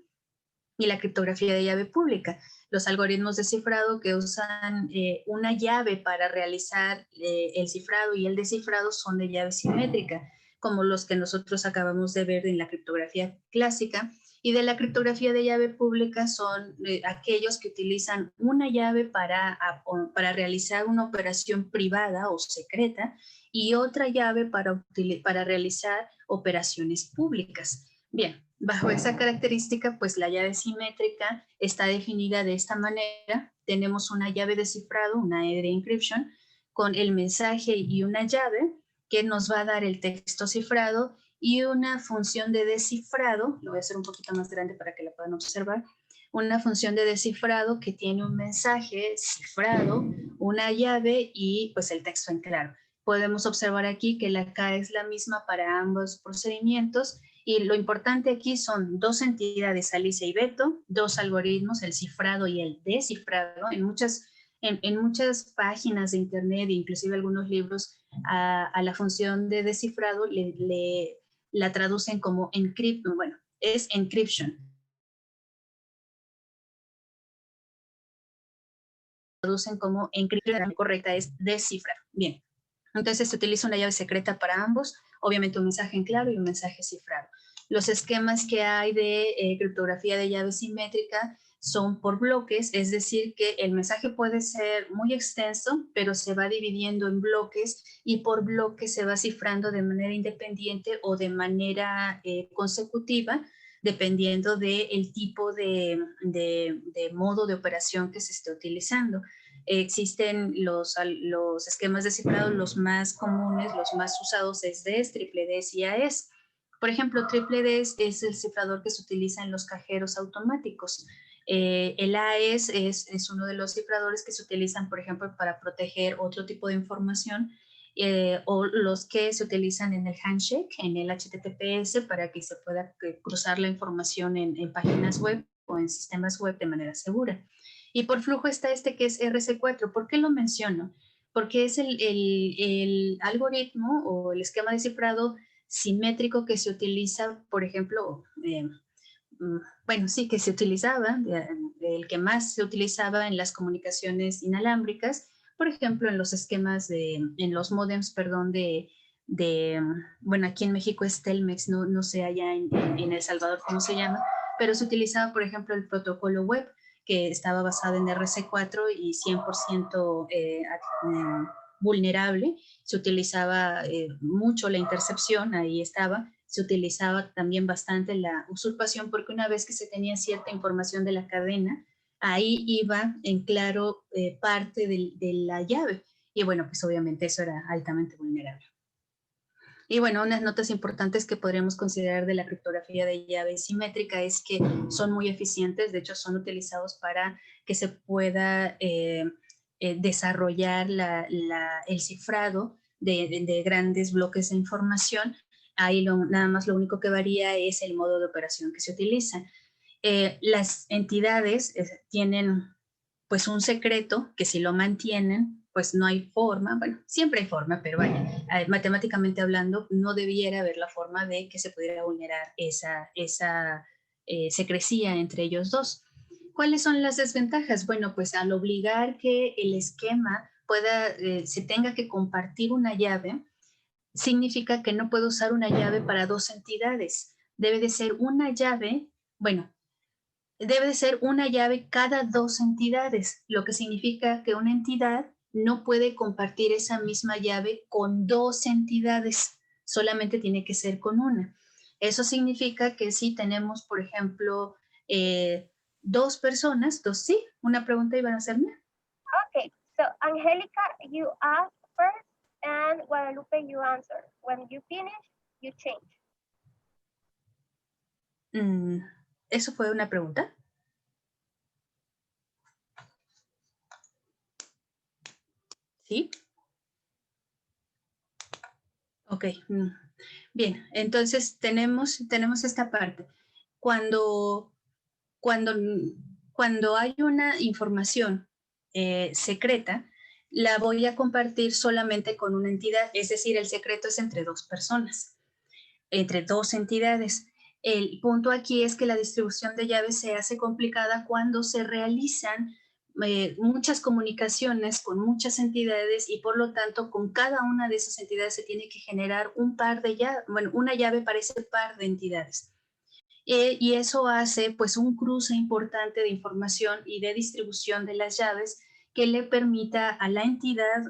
y la criptografía de llave pública. Los algoritmos de cifrado que usan una llave para realizar el cifrado y el descifrado son de llave simétrica, como los que nosotros acabamos de ver en la criptografía clásica. Y de la criptografía de llave pública son aquellos que utilizan una llave para realizar una operación privada o secreta y otra llave para realizar operaciones públicas. Bien, bajo esa característica, pues la llave simétrica está definida de esta manera. Tenemos una llave de cifrado, una E de encryption, con el mensaje y una llave que nos va a dar el texto cifrado y una función de descifrado, lo voy a hacer un poquito más grande para que la puedan observar, una función de descifrado que tiene un mensaje cifrado, una llave y pues el texto en claro. Podemos observar aquí que la K es la misma para ambos procedimientos y lo importante aquí son dos entidades, Alicia y Beto, dos algoritmos, el cifrado y el descifrado. En muchas páginas de internet, inclusive algunos libros, a la función de descifrado la traducen como encryption. Bueno, es encryption. Traducen como encryption, la correcta es descifrar. Bien, entonces se utiliza una llave secreta para ambos, obviamente un mensaje en claro y un mensaje cifrado. Los esquemas que hay de criptografía de llave simétrica son por bloques, es decir, que el mensaje puede ser muy extenso, pero se va dividiendo en bloques y por bloques se va cifrando de manera independiente o de manera consecutiva, dependiendo del tipo de modo de operación que se esté utilizando. Existen los esquemas de cifrado, los más comunes, los más usados es DES, triple DES y AES. Por ejemplo, triple DES es el cifrador que se utiliza en los cajeros automáticos. El AES es uno de los cifradores que se utilizan, por ejemplo, para proteger otro tipo de información, o los que se utilizan en el handshake, en el HTTPS, para que se pueda cruzar la información en páginas web o en sistemas web de manera segura. Y por flujo está este que es RC4. ¿Por qué lo menciono? Porque es el algoritmo o el esquema de cifrado simétrico que se utiliza, por ejemplo, bueno, sí, que se utilizaba, el que más se utilizaba en las comunicaciones inalámbricas, por ejemplo, en los esquemas en los módems, perdón, bueno, aquí en México es Telmex, no sé allá en El Salvador cómo se llama, pero se utilizaba, por ejemplo, el protocolo web, que estaba basado en RC4 y 100% vulnerable. Se utilizaba mucho la intercepción, ahí estaba. Se utilizaba también bastante la usurpación, porque una vez que se tenía cierta información de la cadena, ahí iba en claro parte de la llave. Y bueno, pues obviamente eso era altamente vulnerable. Y bueno, unas notas importantes que podríamos considerar de la criptografía de llave simétrica es que son muy eficientes, de hecho son utilizados para que se pueda desarrollar el cifrado de grandes bloques de información. Ahí nada más lo único que varía es el modo de operación que se utiliza. Las entidades tienen pues un secreto que si lo mantienen, pues no hay forma, bueno, siempre hay forma, pero vaya, matemáticamente hablando, no debiera haber la forma de que se pudiera vulnerar esa secrecía entre ellos dos. ¿Cuáles son las desventajas? Bueno, pues al obligar que el esquema se tenga que compartir una llave, significa que no puedo usar una llave para dos entidades. Debe de ser una llave, bueno, debe de ser una llave cada dos entidades, lo que significa que una entidad no puede compartir esa misma llave con dos entidades, solamente tiene que ser con una. Eso significa que si tenemos, por ejemplo, dos personas, sí, una pregunta iban a hacerme. Okay, so Angelica, you ask first, and Guadalupe, you answer. When you finish, you change. ¿Eso fue una pregunta? ¿Sí? Ok. Bien, entonces tenemos esta parte. Cuando hay una información secreta, la voy a compartir solamente con una entidad, es decir, el secreto es entre dos personas, entre dos entidades. El punto aquí es que la distribución de llaves se hace complicada cuando se realizan muchas comunicaciones con muchas entidades y por lo tanto con cada una de esas entidades se tiene que generar un par de llaves, bueno, una llave para ese par de entidades. Y eso hace pues un cruce importante de información y de distribución de las llaves que le permita a la entidad,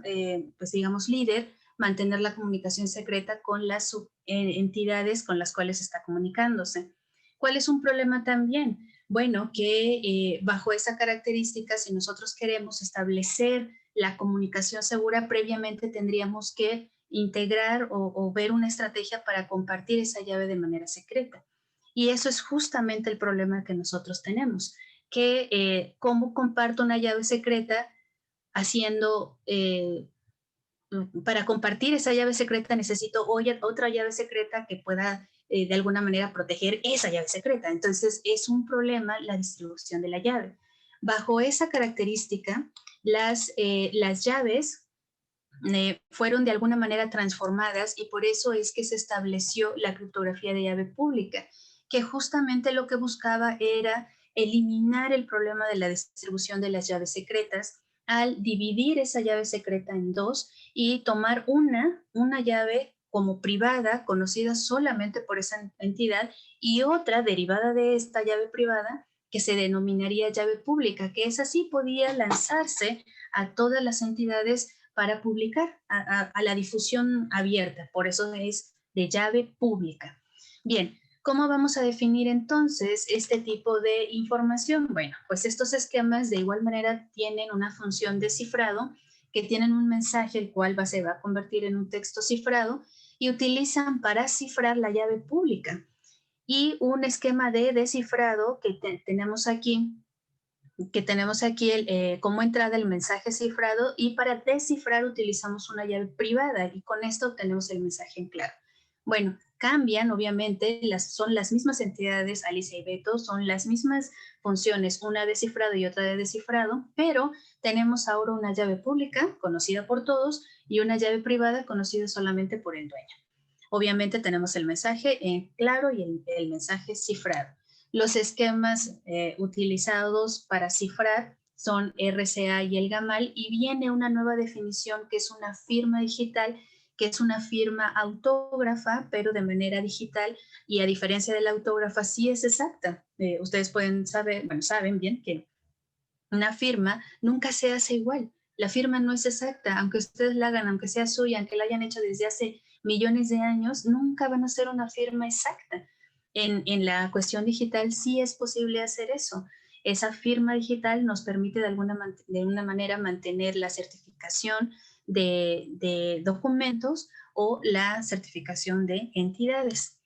pues digamos líder, mantener la comunicación secreta con las entidades con las cuales está comunicándose. ¿Cuál es un problema también? Bueno, que bajo esa característica, si nosotros queremos establecer la comunicación segura, previamente tendríamos que integrar o ver una estrategia para compartir esa llave de manera secreta. Y eso es justamente el problema que nosotros tenemos, que cómo comparto una llave secreta haciendo, para compartir esa llave secreta necesito otra llave secreta que pueda de alguna manera proteger esa llave secreta. Entonces es un problema la distribución de la llave. Bajo esa característica, las llaves fueron de alguna manera transformadas y por eso es que se estableció la criptografía de llave pública, que justamente lo que buscaba era eliminar el problema de la distribución de las llaves secretas al dividir esa llave secreta en dos y tomar una llave como privada, conocida solamente por esa entidad, y otra derivada de esta llave privada que se denominaría llave pública, que esa sí podía lanzarse a todas las entidades para publicar a la difusión abierta, por eso es de llave pública. Bien, ¿Cómo vamos a definir entonces este tipo de información? Bueno, pues estos esquemas de igual manera tienen una función de cifrado, que tienen un mensaje el cual se va a convertir en un texto cifrado y utilizan para cifrar la llave pública. Y un esquema de descifrado que tenemos aquí como entrada el mensaje cifrado, y para descifrar utilizamos una llave privada y con esto obtenemos el mensaje en claro. Bueno, cambian obviamente, son las mismas entidades, Alicia y Beto, son las mismas funciones, una de cifrado y otra de descifrado, pero tenemos ahora una llave pública conocida por todos y una llave privada conocida solamente por el dueño. Obviamente tenemos el mensaje en claro y el mensaje cifrado. Los esquemas utilizados para cifrar son RCA y el GAMAL, y viene una nueva definición que es una firma digital, que es una firma autógrafa, pero de manera digital, y a diferencia de la autógrafa sí es exacta. Ustedes pueden saber, bueno, saben bien que una firma nunca se hace igual. La firma no es exacta, aunque ustedes la hagan, aunque sea suya, aunque la hayan hecho desde hace millones de años, nunca van a ser una firma exacta. En la cuestión digital sí es posible hacer eso. Esa firma digital nos permite de una manera mantener la certificación de documentos o la certificación de entidades.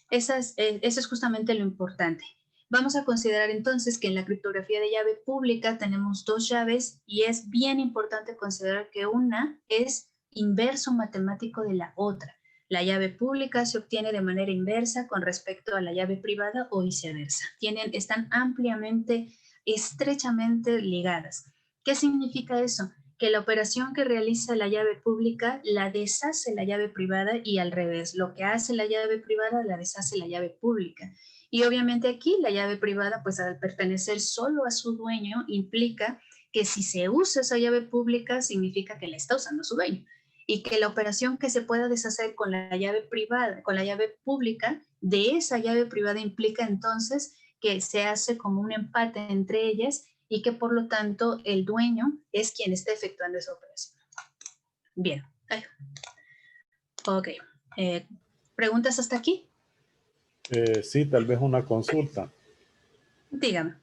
Eso es justamente lo importante. Vamos a considerar entonces que en la criptografía de llave pública tenemos dos llaves y es bien importante considerar que una es inverso matemático de la otra. La llave pública se obtiene de manera inversa con respecto a la llave privada o viceversa. Están ampliamente, estrechamente ligadas. ¿Qué significa eso? Que la operación que realiza la llave pública la deshace la llave privada y al revés. Lo que hace la llave privada la deshace la llave pública. Y obviamente aquí la llave privada, pues al pertenecer solo a su dueño, implica que si se usa esa llave pública, significa que la está usando su dueño. Y que la operación que se pueda deshacer con la llave privada, con la llave pública, de esa llave privada implica entonces que se hace como un empate entre ellas y que por lo tanto el dueño es quien está efectuando esa operación. Bien. Ok. ¿Preguntas hasta aquí? Sí, tal vez una consulta. Dígame.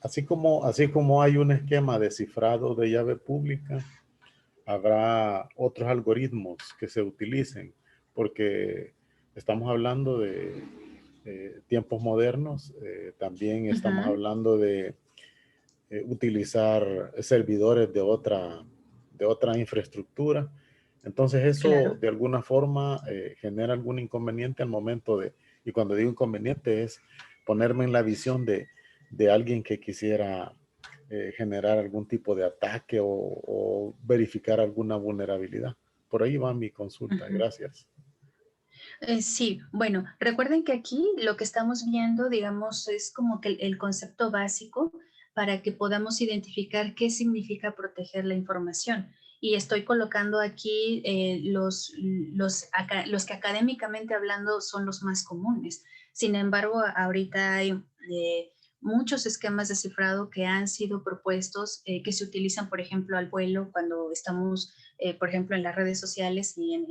Así como hay un esquema de cifrado de llave pública, habrá otros algoritmos que se utilicen, porque estamos hablando de tiempos modernos, también estamos hablando de utilizar servidores de otra infraestructura. Entonces eso Claro. de alguna forma genera algún inconveniente al momento y cuando digo inconveniente es ponerme en la visión de alguien que quisiera generar algún tipo de ataque o verificar alguna vulnerabilidad. Por ahí va mi consulta. Gracias. Sí, bueno, recuerden que aquí lo que estamos viendo, digamos, es como que el concepto básico para que podamos identificar qué significa proteger la información. Y estoy colocando aquí los que académicamente hablando son los más comunes. Sin embargo, ahorita hay muchos esquemas de cifrado que han sido propuestos, que se utilizan, por ejemplo, al vuelo cuando estamos por ejemplo, en las redes sociales y en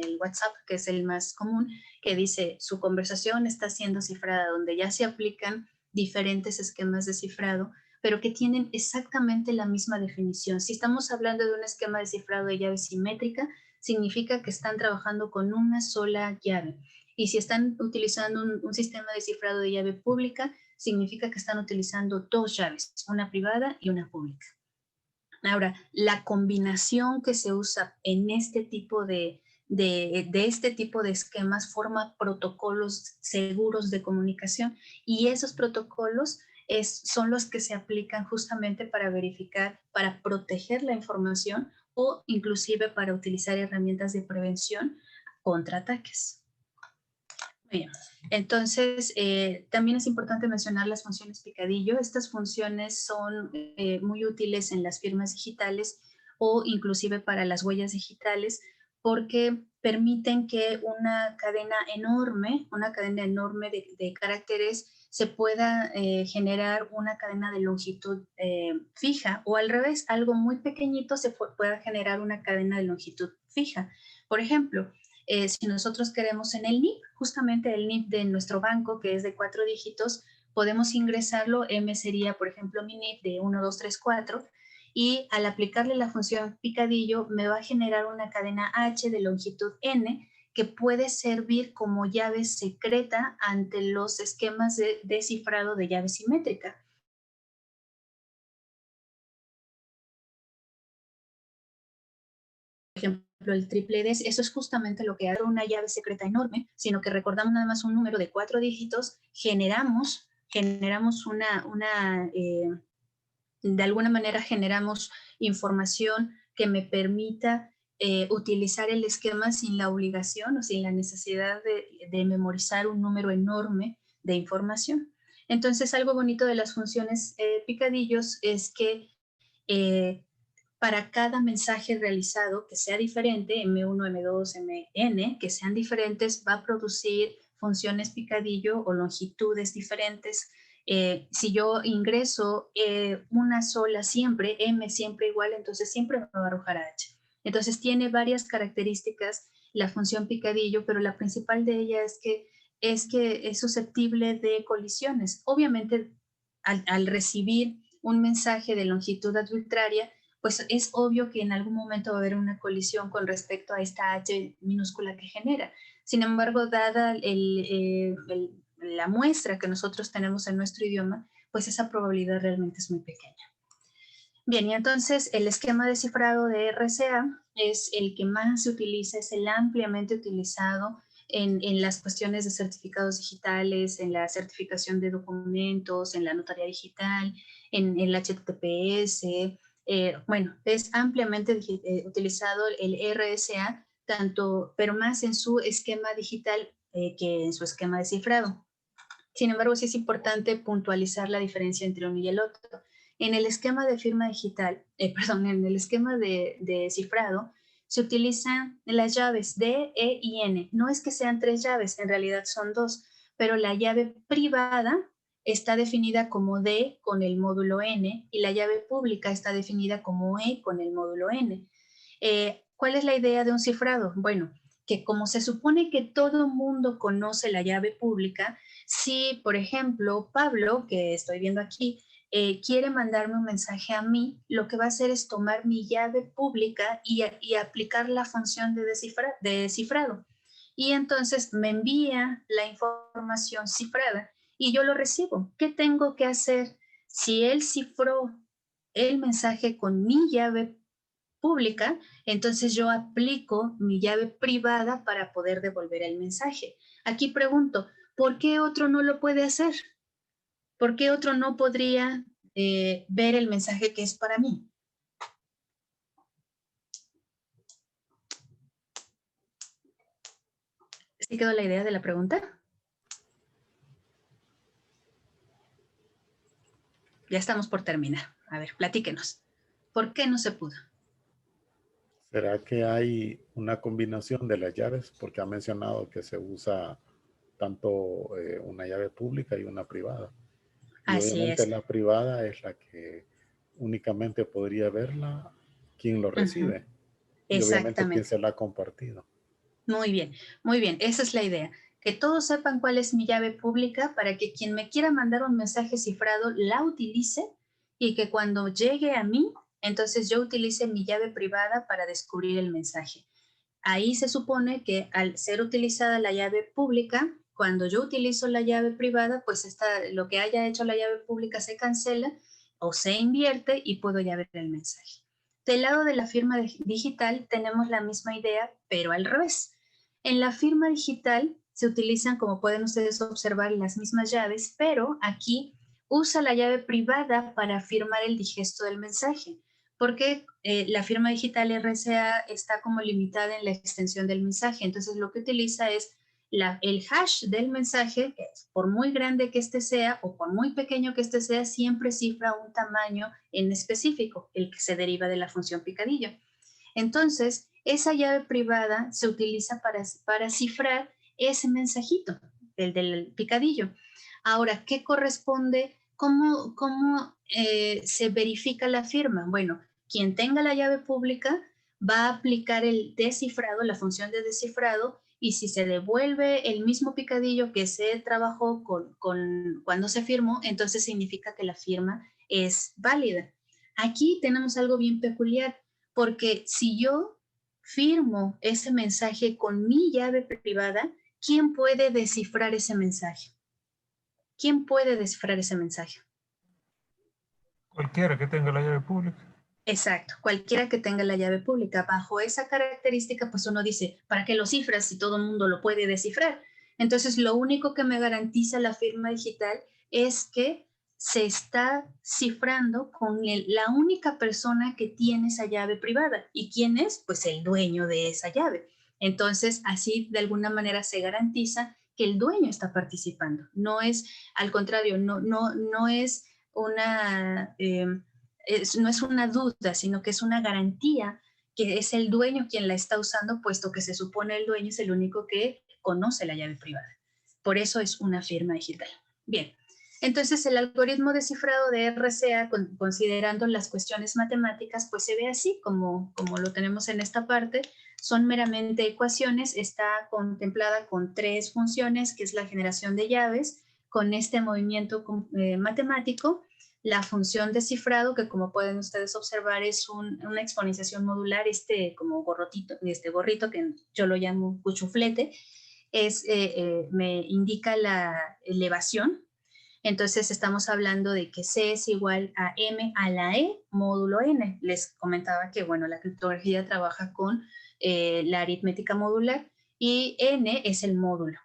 el WhatsApp, que es el más común, que dice su conversación está siendo cifrada, donde ya se aplican diferentes esquemas de cifrado, pero que tienen exactamente la misma definición. Si estamos hablando de un esquema de cifrado de llave simétrica, significa que están trabajando con una sola llave. Y si están utilizando un sistema de cifrado de llave pública, significa que están utilizando dos llaves, una privada y una pública. Ahora, la combinación que se usa en este tipo de esquemas forma protocolos seguros de comunicación, y esos protocolos son los que se aplican justamente para verificar, para proteger la información o inclusive para utilizar herramientas de prevención contra ataques. Bien, entonces también es importante mencionar las funciones picadillo. Estas funciones son muy útiles en las firmas digitales o inclusive para las huellas digitales, porque permiten que una cadena enorme de caracteres se pueda generar una cadena de longitud fija, o al revés, algo muy pequeñito se pueda generar una cadena de longitud fija. Por ejemplo, si nosotros queremos en el NIP, justamente el NIP de nuestro banco, que es de 4 dígitos, podemos ingresarlo. M sería, por ejemplo, mi NIP de 1, 2, 3, 4. Y al aplicarle la función picadillo, me va a generar una cadena H de longitud N, que puede servir como llave secreta ante los esquemas de descifrado de llave simétrica. Por ejemplo, el triple D, eso es justamente lo que hace una llave secreta enorme, sino que recordamos nada más un número de 4 dígitos, generamos de alguna manera generamos información que me permita utilizar el esquema sin la obligación o sin la necesidad de memorizar un número enorme de información. Entonces, algo bonito de las funciones picadillos es que para cada mensaje realizado que sea diferente, M1, M2, MN, que sean diferentes, va a producir funciones picadillo o longitudes diferentes. Si yo ingreso una sola siempre, M siempre igual, entonces siempre me va a arrojar H. Entonces tiene varias características la función picadillo, pero la principal de ella es que es susceptible de colisiones. Obviamente, al recibir un mensaje de longitud arbitraria, pues es obvio que en algún momento va a haber una colisión con respecto a esta H minúscula que genera. Sin embargo, dada la muestra que nosotros tenemos en nuestro idioma, pues esa probabilidad realmente es muy pequeña. Bien, y entonces el esquema de cifrado de RCA es el que más se utiliza, es el ampliamente utilizado en las cuestiones de certificados digitales, en la certificación de documentos, en la notaría digital, en el HTTPS. Bueno, es ampliamente utilizado el RSA, pero más en su esquema digital que en su esquema de cifrado. Sin embargo, sí es importante puntualizar la diferencia entre uno y el otro. En el esquema de firma digital, en el esquema de cifrado, se utilizan las llaves D, E y N. No es que sean 3 llaves, en realidad son 2, pero la llave privada está definida como D con el módulo N y la llave pública está definida como E con el módulo N. ¿Cuál es la idea de un cifrado? Bueno, que como se supone que todo mundo conoce la llave pública, si, por ejemplo, Pablo, que estoy viendo aquí, quiere mandarme un mensaje a mí, lo que va a hacer es tomar mi llave pública y aplicar la función de cifrado. Y entonces me envía la información cifrada y yo lo recibo. ¿Qué tengo que hacer? Si él cifró el mensaje con mi llave pública, entonces yo aplico mi llave privada para poder devolver el mensaje. Aquí pregunto, ¿por qué otro no lo puede hacer? ¿Por qué otro no podría ver el mensaje que es para mí? ¿Sí quedó la idea de la pregunta? Ya estamos por terminar. A ver, platíquenos. ¿Por qué no se pudo? ¿Será que hay una combinación de las llaves? Porque ha mencionado que se usa tanto una llave pública y una privada. Y Así obviamente es. la privada es la que únicamente podría verla quien lo recibe. Y obviamente quien se la ha compartido. Muy bien, muy bien. Esa es la idea. Que todos sepan cuál es mi llave pública para que quien me quiera mandar un mensaje cifrado la utilice y que cuando llegue a mí, entonces yo utilice mi llave privada para descubrir el mensaje. Ahí se supone que al ser utilizada la llave pública, cuando yo utilizo la llave privada, pues lo que haya hecho la llave pública se cancela o se invierte y puedo ya ver el mensaje. Del lado de la firma digital tenemos la misma idea, pero al revés. En la firma digital se utilizan, como pueden ustedes observar, las mismas llaves, pero aquí usa la llave privada para firmar el digesto del mensaje, porque la firma digital RSA está como limitada en la extensión del mensaje. Entonces lo que utiliza es el hash del mensaje, que por muy grande que este sea o por muy pequeño que este sea, siempre cifra un tamaño en específico, el que se deriva de la función picadillo. Entonces, esa llave privada se utiliza para cifrar ese mensajito, el del picadillo. Ahora, ¿qué corresponde? ¿Cómo se verifica la firma? Bueno, quien tenga la llave pública va a aplicar el descifrado, la función de descifrado, y si se devuelve el mismo picadillo que se trabajó cuando se firmó, entonces significa que la firma es válida. Aquí tenemos algo bien peculiar, porque si yo firmo ese mensaje con mi llave privada, ¿quién puede descifrar ese mensaje? ¿Quién puede descifrar ese mensaje? Cualquiera que tenga la llave pública. Exacto, cualquiera que tenga la llave pública. Bajo esa característica, pues uno dice, ¿para qué lo cifras si todo el mundo lo puede descifrar? Entonces, lo único que me garantiza la firma digital es que se está cifrando con la única persona que tiene esa llave privada. ¿Y quién es? Pues el dueño de esa llave. Entonces, así de alguna manera se garantiza que el dueño está participando. No es, al contrario, no es una... no es una duda, sino que es una garantía que es el dueño quien la está usando, puesto que se supone el dueño es el único que conoce la llave privada. Por eso es una firma digital. Bien, entonces el algoritmo de cifrado de RCA, considerando las cuestiones matemáticas, pues se ve así como lo tenemos en esta parte. Son meramente ecuaciones, está contemplada con 3 funciones, que es la generación de llaves, con este movimiento matemático, la función de cifrado, que como pueden ustedes observar es una exponenciación modular, como gorrito que yo lo llamo cuchuflete, me indica la elevación. Entonces estamos hablando de que C es igual a M a la E módulo N. Les comentaba que, bueno, la criptografía trabaja con la aritmética modular y N es el módulo.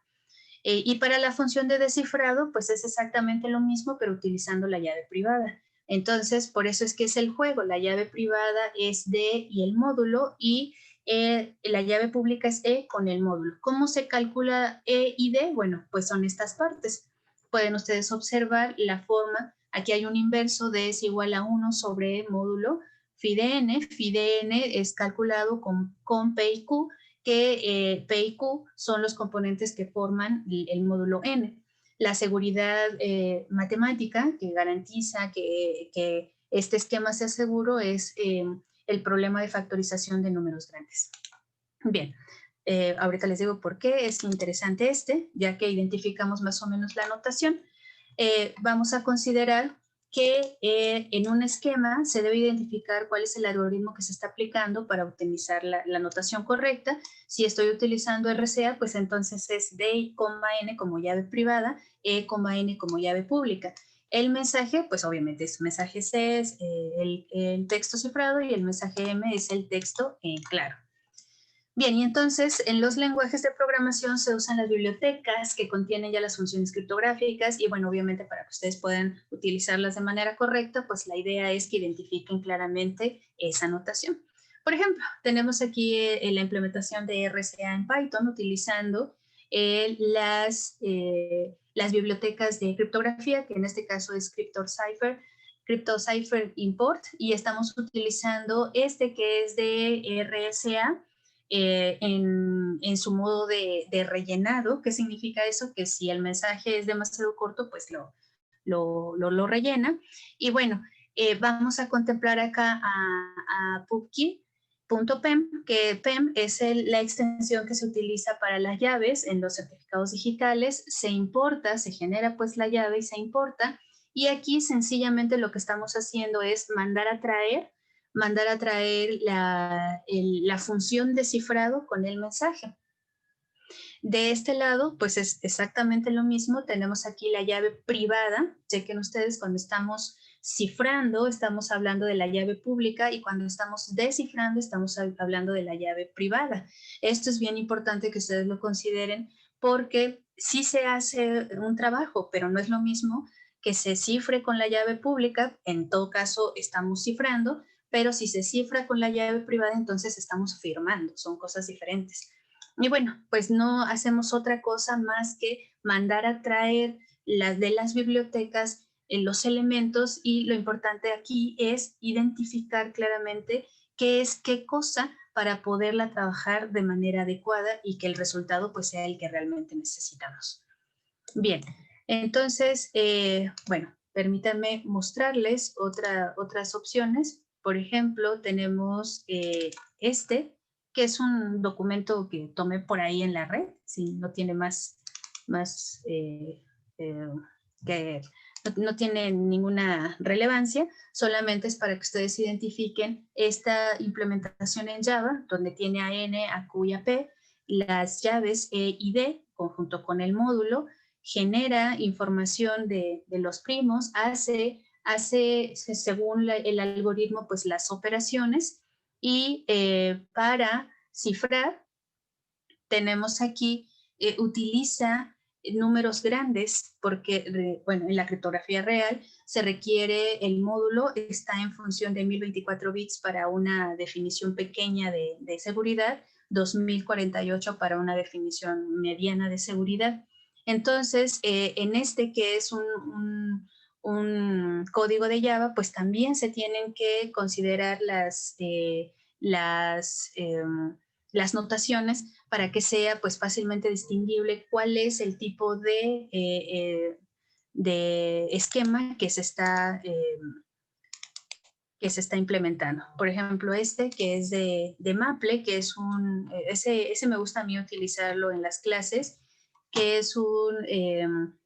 Y para la función de descifrado, pues es exactamente lo mismo, pero utilizando la llave privada. Entonces, por eso es que es el juego. La llave privada es D y el módulo, y la llave pública es E con el módulo. ¿Cómo se calcula E y D? Bueno, pues son estas partes. Pueden ustedes observar la forma. Aquí hay un inverso, D es igual a 1 sobre E módulo phi de N. Phi de N es calculado con P y Q, que P y Q son los componentes que forman el módulo N. La seguridad matemática que garantiza que este esquema sea seguro es el problema de factorización de números grandes. Bien, ahorita les digo por qué es interesante ya que identificamos más o menos la notación. Vamos a considerar que en un esquema se debe identificar cuál es el algoritmo que se está aplicando para optimizar la notación correcta. Si estoy utilizando RCA, pues entonces es D, N como llave privada, E, N como llave pública. El mensaje, pues obviamente es mensaje C, es el texto cifrado, y el mensaje M es el texto en claro. Bien, y entonces en los lenguajes de programación se usan las bibliotecas que contienen ya las funciones criptográficas, y bueno, obviamente para que ustedes puedan utilizarlas de manera correcta, pues la idea es que identifiquen claramente esa notación. Por ejemplo, tenemos aquí la implementación de RCA en Python utilizando las bibliotecas de criptografía, que en este caso es CryptoCypher Import, y estamos utilizando que es de RSA, en su modo de rellenado. ¿Qué significa eso? Que si el mensaje es demasiado corto, pues lo rellena. Y bueno, vamos a contemplar acá a PubKey.pem, que PEM es la extensión que se utiliza para las llaves en los certificados digitales. Se importa, se genera pues la llave y se importa. Y aquí sencillamente lo que estamos haciendo es mandar a traer la función de cifrado con el mensaje. De este lado, pues es exactamente lo mismo. Tenemos aquí la llave privada. Chequen ustedes, cuando estamos cifrando, estamos hablando de la llave pública, y cuando estamos descifrando, estamos hablando de la llave privada. Esto es bien importante que ustedes lo consideren, porque sí se hace un trabajo, pero no es lo mismo que se cifre con la llave pública. En todo caso, estamos cifrando, pero si se cifra con la llave privada, entonces estamos firmando, son cosas diferentes. Y bueno, pues no hacemos otra cosa más que mandar a traer de las bibliotecas los elementos, y lo importante aquí es identificar claramente qué es qué cosa para poderla trabajar de manera adecuada y que el resultado pues sea el que realmente necesitamos. Bien, entonces, bueno, permítanme mostrarles otras opciones. Por ejemplo, tenemos que es un documento que tomé por ahí en la red, si no tiene que no tiene ninguna relevancia, solamente es para que ustedes identifiquen esta implementación en Java, donde tiene a N, a Q y a P, las llaves E y D, conjunto con el módulo, genera información de los primos, hace según el algoritmo, pues las operaciones, y para cifrar, tenemos aquí, utiliza números grandes porque, bueno, en la criptografía real se requiere, el módulo está en función de 1024 bits para una definición pequeña de seguridad, 2048 para una definición mediana de seguridad. Entonces, en este que es un código de Java, pues también se tienen que considerar las notaciones para que sea pues fácilmente distinguible cuál es el tipo de esquema que se está implementando. Por ejemplo, que es de Maple, que es ese me gusta a mí utilizarlo en las clases, que es un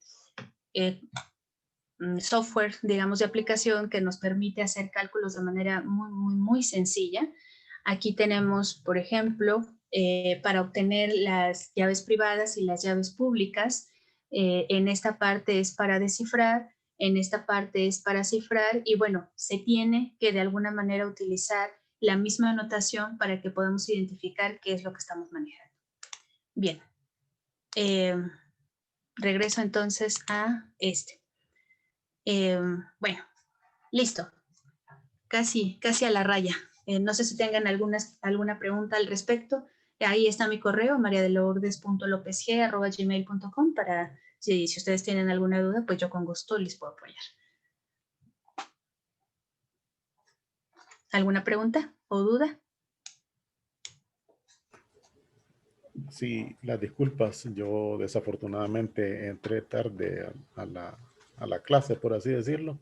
software, digamos, de aplicación que nos permite hacer cálculos de manera muy sencilla. Aquí tenemos, por ejemplo, para obtener las llaves privadas y las llaves públicas. En esta parte es para descifrar, en esta parte es para cifrar, y bueno, se tiene que de alguna manera utilizar la misma notación para que podamos identificar qué es lo que estamos manejando. Bien, regreso entonces a bueno, listo, casi a la raya. No sé si tengan alguna pregunta al respecto. Ahí está mi correo, mariadelourdes.lopezg@gmail.com, para si ustedes tienen alguna duda, pues yo con gusto les puedo apoyar. ¿Alguna pregunta o duda? Sí, las disculpas. Yo desafortunadamente entré tarde a la clase, por así decirlo.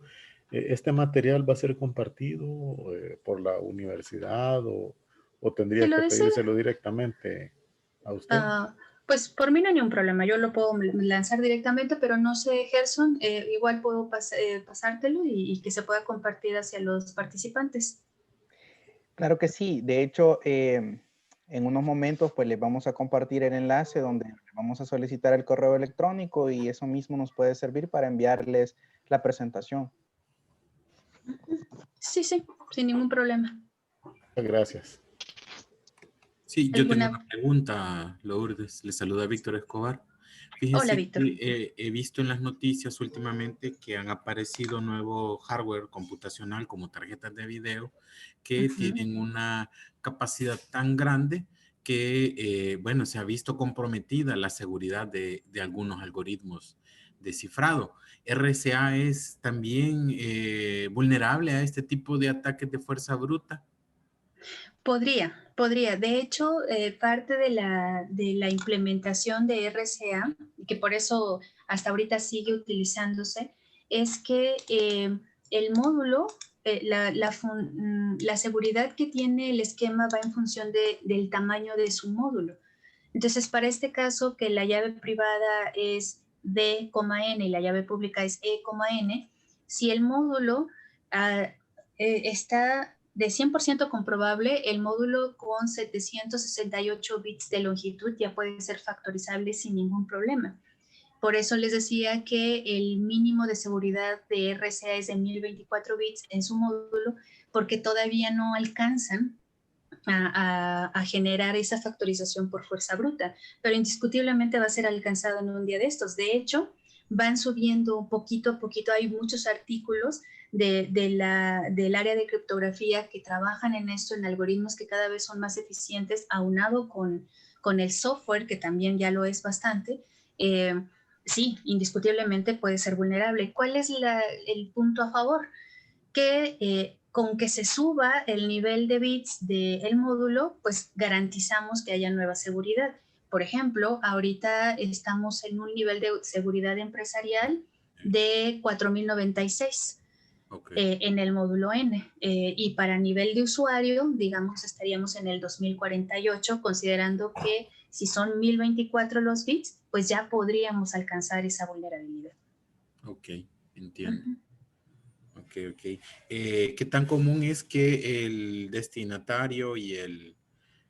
¿Este material va a ser compartido por la universidad o tendría Si lo que desea, pedírselo directamente a usted? pues por mí no hay ningún problema. Yo lo puedo lanzar directamente, pero no sé, Gerson, igual puedo pasártelo y que se pueda compartir hacia los participantes. Claro que sí. De hecho, en unos momentos pues les vamos a compartir el enlace donde vamos a solicitar el correo electrónico, y eso mismo nos puede servir para enviarles la presentación. Sí, sin ningún problema. Gracias. Sí, yo tengo una pregunta, Lourdes. Le saluda Víctor Escobar. Fíjese, hola, Víctor. que he visto en las noticias últimamente que han aparecido nuevo hardware computacional como tarjetas de video que tienen una capacidad tan grande que, bueno, se ha visto comprometida la seguridad de algunos algoritmos de cifrado. ¿RSA es también vulnerable a este tipo de ataques de fuerza bruta? Podría. De hecho, parte de la implementación de RSA, que por eso hasta ahorita sigue utilizándose, es que el módulo, la seguridad que tiene el esquema va en función del tamaño de su módulo. Entonces, para este caso, que la llave privada es D,N y la llave pública es E,N, si el módulo está de 100% comprobable, el módulo con 768 bits de longitud ya puede ser factorizable sin ningún problema. Por eso les decía que el mínimo de seguridad de RSA es de 1024 bits en su módulo, porque todavía no alcanzan a generar esa factorización por fuerza bruta, pero indiscutiblemente va a ser alcanzado en un día de estos. De hecho, van subiendo poquito a poquito. Hay muchos artículos del área de criptografía que trabajan en esto, en algoritmos que cada vez son más eficientes, aunado con el software, que también ya lo es bastante. Sí, indiscutiblemente puede ser vulnerable. ¿Cuál es el punto a favor? Que con que se suba el nivel de bits del módulo, pues garantizamos que haya nueva seguridad. Por ejemplo, ahorita estamos en un nivel de seguridad empresarial de 4096. Okay. en el módulo N. Y para nivel de usuario, digamos, estaríamos en el 2048, considerando que si son 1024 los bits, pues ya podríamos alcanzar esa vulnerabilidad. Ok, entiendo. Ok. ¿Qué tan común es que el destinatario y el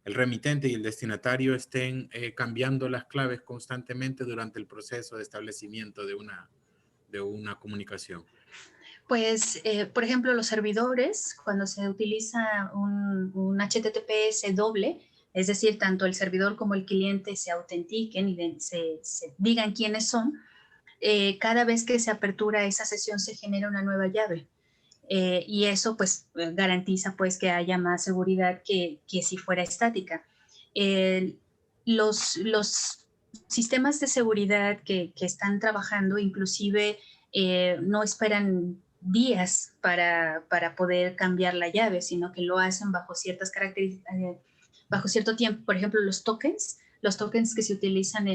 remitente y el destinatario estén cambiando las claves constantemente durante el proceso de establecimiento de una comunicación? Pues, por ejemplo, los servidores, cuando se utiliza un HTTPS doble, es decir, tanto el servidor como el cliente se autentiquen y se digan quiénes son, cada vez que se apertura esa sesión se genera una nueva llave. Y eso pues garantiza pues que haya más seguridad que si fuera estática. Los sistemas de seguridad que están trabajando inclusive no esperan días para poder cambiar la llave, sino que lo hacen bajo ciertas características, bajo cierto tiempo. Por ejemplo, los tokens que se utilizan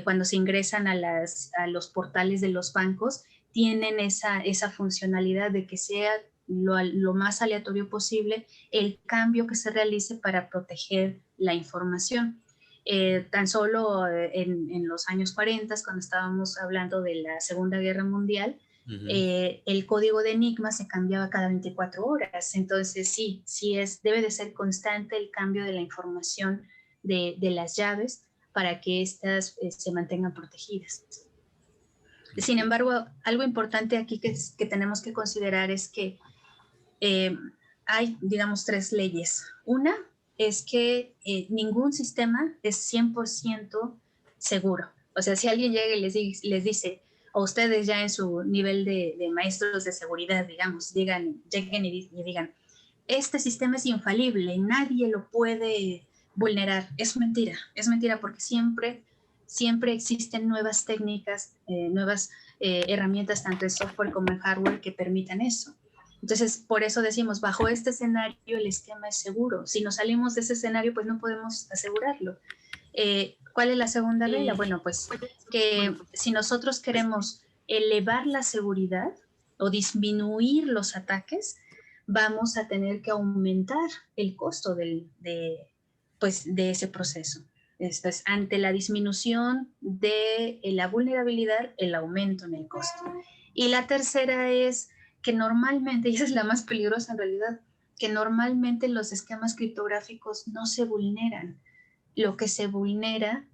cuando se ingresan a los portales de los bancos, tienen esa funcionalidad de que sea lo más aleatorio posible el cambio que se realice para proteger la información. Tan solo en los años 40, cuando estábamos hablando de la Segunda Guerra Mundial, el código de Enigma se cambiaba cada 24 horas. Entonces sí debe de ser constante el cambio de la información de las llaves para que éstas se mantengan protegidas. Sin embargo, algo importante aquí que tenemos que considerar es que hay, digamos, 3 leyes. Una es que ningún sistema es 100% seguro. O sea, si alguien llega y les dice, o ustedes ya en su nivel de maestros de seguridad, digamos, lleguen y digan, este sistema es infalible, nadie lo puede vulnerar. Es mentira porque siempre existen nuevas técnicas, nuevas herramientas, tanto en software como en hardware, que permitan eso. Entonces, por eso decimos, bajo este escenario el esquema es seguro. Si nos salimos de ese escenario, pues no podemos asegurarlo. ¿Cuál es la segunda regla? Bueno, pues que si nosotros queremos elevar la seguridad o disminuir los ataques, vamos a tener que aumentar el costo de ese proceso. Esto es, ante la disminución de la vulnerabilidad, el aumento en el costo. Y la tercera es que normalmente, y esa es la más peligrosa en realidad, que normalmente los esquemas criptográficos no se vulneran. Lo que se vulnera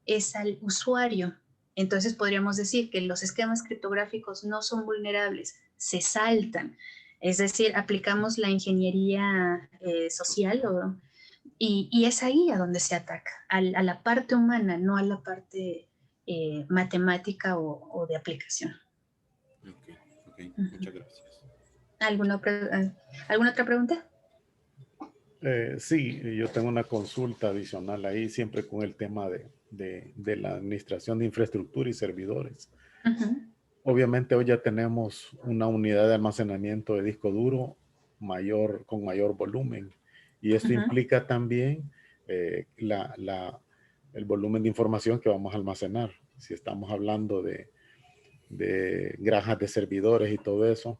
es al usuario. Entonces podríamos decir que los esquemas criptográficos no son vulnerables, se saltan. Es decir, aplicamos la ingeniería social y es ahí a donde se ataca, a la parte humana, no a la parte matemática o de aplicación. Ok, muchas gracias. ¿Alguna otra pregunta? Sí, yo tengo una consulta adicional ahí, siempre con el tema de la administración de infraestructura y servidores. Obviamente hoy ya tenemos una unidad de almacenamiento de disco duro con mayor volumen, y esto implica también el volumen de información que vamos a almacenar. Si estamos hablando de granjas de servidores y todo eso,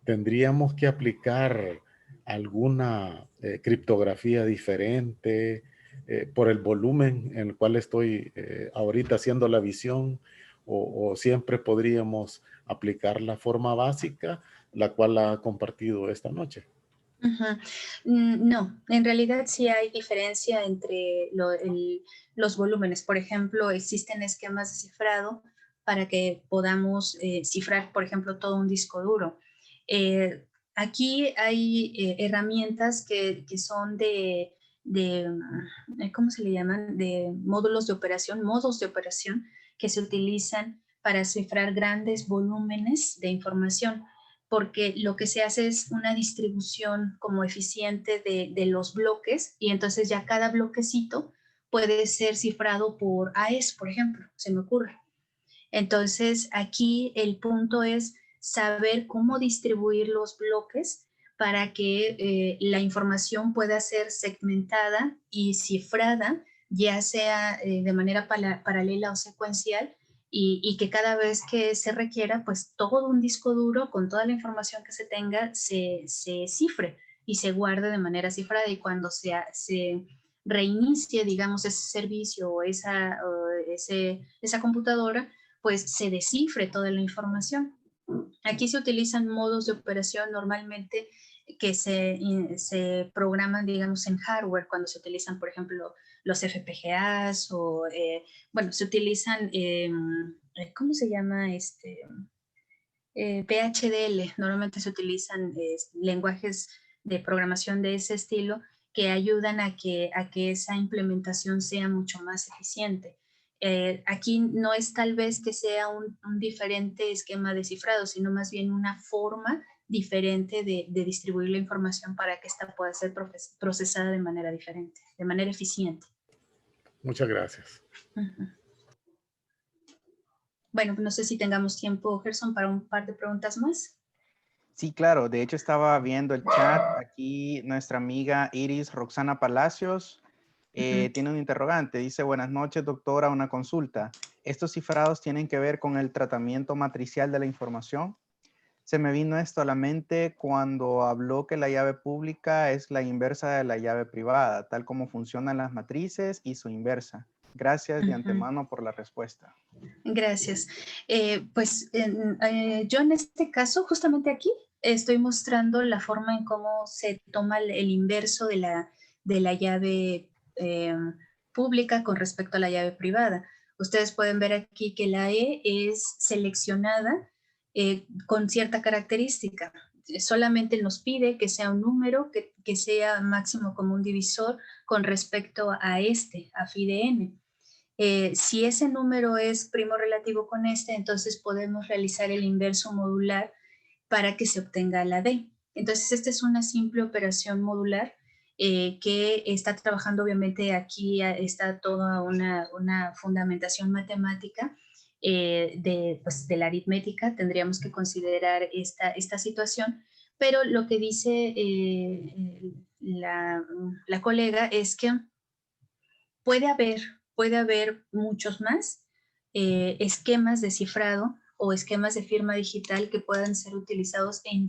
tendríamos que aplicar alguna criptografía diferente por el volumen en el cual estoy ahorita haciendo la visión, o siempre podríamos aplicar la forma básica, la cual ha compartido esta noche. No, en realidad sí hay diferencia entre los volúmenes. Por ejemplo, existen esquemas de cifrado para que podamos cifrar, por ejemplo, todo un disco duro. Aquí hay herramientas que son ¿cómo se le llaman? De modos de operación que se utilizan para cifrar grandes volúmenes de información, porque lo que se hace es una distribución como eficiente de los bloques, y entonces ya cada bloquecito puede ser cifrado por AES, por ejemplo, se me ocurre. Entonces aquí el punto es saber cómo distribuir los bloques para que la información pueda ser segmentada y cifrada, ya sea de manera paralela o secuencial, y que cada vez que se requiera, pues todo un disco duro con toda la información que se tenga se cifre y se guarde de manera cifrada, y cuando se reinicie, digamos, ese servicio o esa computadora, pues se descifre toda la información. Aquí se utilizan modos de operación normalmente que se programan, digamos, en hardware, cuando se utilizan, por ejemplo, los FPGAs o, bueno, se utilizan, ¿cómo se llama? PHDL. Normalmente se utilizan lenguajes de programación de ese estilo que ayudan a que esa implementación sea mucho más eficiente. Aquí no es tal vez que sea un diferente esquema de cifrado, sino más bien una forma diferente de distribuir la información para que ésta pueda ser procesada de manera diferente, de manera eficiente. Muchas gracias. Bueno, no sé si tengamos tiempo, Gerson, para un par de preguntas más. Sí, claro. De hecho, estaba viendo el chat. Aquí nuestra amiga Iris Roxana Palacios tiene un interrogante. Dice, buenas noches, doctora, una consulta. ¿Estos cifrados tienen que ver con el tratamiento matricial de la información? Se me vino esto a la mente cuando habló que la llave pública es la inversa de la llave privada, tal como funcionan las matrices y su inversa. Gracias de antemano por la respuesta. Gracias. Pues yo en este caso, justamente aquí, estoy mostrando la forma en cómo se toma el inverso de la llave pública con respecto a la llave privada. Ustedes pueden ver aquí que la E es seleccionada con cierta característica. Solamente nos pide que sea un número que sea máximo común divisor con respecto a a phi de n. Si ese número es primo relativo con entonces podemos realizar el inverso modular para que se obtenga la D. Entonces, esta es una simple operación modular que está trabajando, obviamente, aquí está toda una fundamentación matemática de la aritmética. Tendríamos que considerar esta situación, pero lo que dice la colega es que puede haber muchos más esquemas de cifrado o esquemas de firma digital que puedan ser utilizados en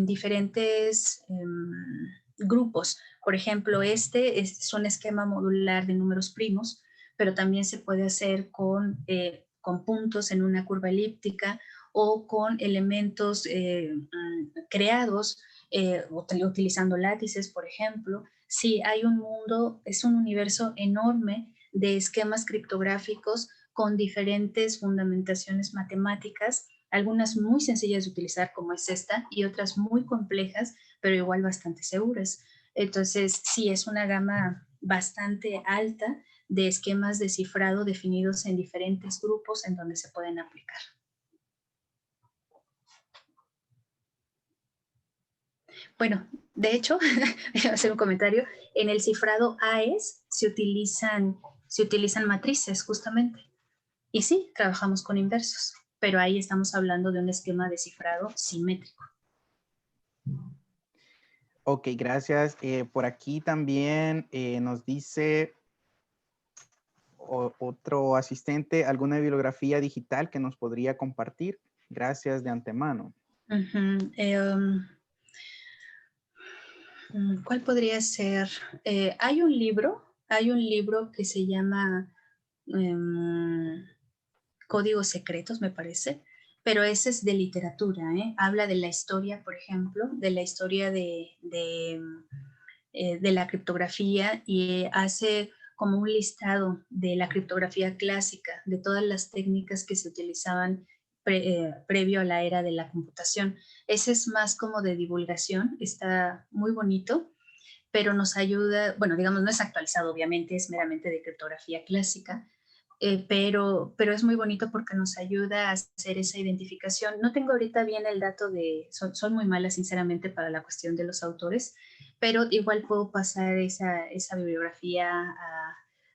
diferentes, grupos. Por ejemplo, este es un esquema modular de números primos, pero también se puede hacer con puntos en una curva elíptica o con elementos creados utilizando látices, por ejemplo. Sí, hay un mundo, es un universo enorme de esquemas criptográficos con diferentes fundamentaciones matemáticas, algunas muy sencillas de utilizar como es esta y otras muy complejas, pero igual bastante seguras. Entonces, sí, es una gama bastante alta de esquemas de cifrado definidos en diferentes grupos en donde se pueden aplicar. Bueno, de hecho, voy a hacer un comentario. En el cifrado AES se utilizan matrices justamente. Y sí, trabajamos con inversos, pero ahí estamos hablando de un esquema de cifrado simétrico. Ok, gracias. Por aquí también nos dice otro asistente, ¿alguna bibliografía digital que nos podría compartir? Gracias de antemano. ¿Cuál podría ser? Hay un libro que se llama Códigos Secretos, me parece, pero ese es de literatura, habla de la historia, por ejemplo, de la historia de la criptografía y hace como un listado de la criptografía clásica, de todas las técnicas que se utilizaban previo a la era de la computación. Ese es más como de divulgación, está muy bonito, pero nos ayuda, bueno, digamos, no es actualizado, obviamente, es meramente de criptografía clásica, pero es muy bonito porque nos ayuda a hacer esa identificación. No tengo ahorita bien el dato son muy malas, sinceramente, para la cuestión de los autores, pero igual puedo pasar esa bibliografía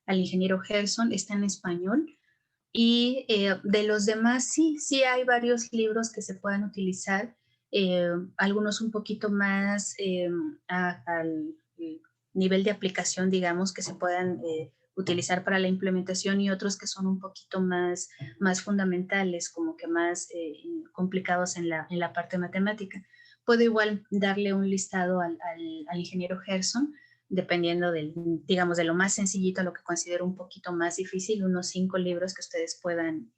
al ingeniero Gerson, está en español. Y de los demás, sí hay varios libros que se puedan utilizar, algunos un poquito más al nivel de aplicación, digamos, que se puedan utilizar para la implementación y otros que son un poquito más fundamentales, como que más complicados en la parte matemática. Puedo igual darle un listado al ingeniero Gerson, dependiendo digamos, de lo más sencillito a lo que considero un poquito más difícil, unos 5 libros que ustedes puedan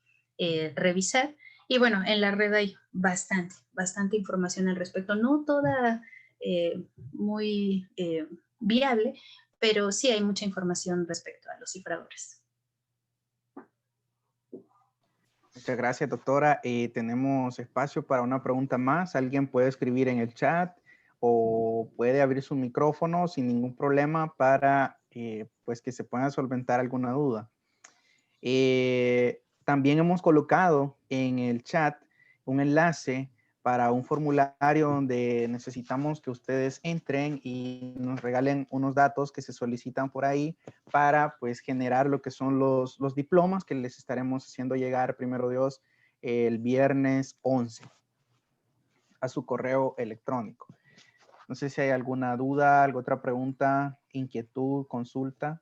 revisar. Y bueno, en la red hay bastante información al respecto, no toda muy viable, pero sí hay mucha información respecto a los cifradores. Muchas gracias, doctora. Tenemos espacio para una pregunta más. Alguien puede escribir en el chat o puede abrir su micrófono sin ningún problema para pues que se pueda solventar alguna duda. También hemos colocado en el chat un enlace para un formulario donde necesitamos que ustedes entren y nos regalen unos datos que se solicitan por ahí para pues generar lo que son los diplomas que les estaremos haciendo llegar, primero Dios, el viernes 11 a su correo electrónico. No sé si hay alguna duda, alguna otra pregunta, inquietud, consulta.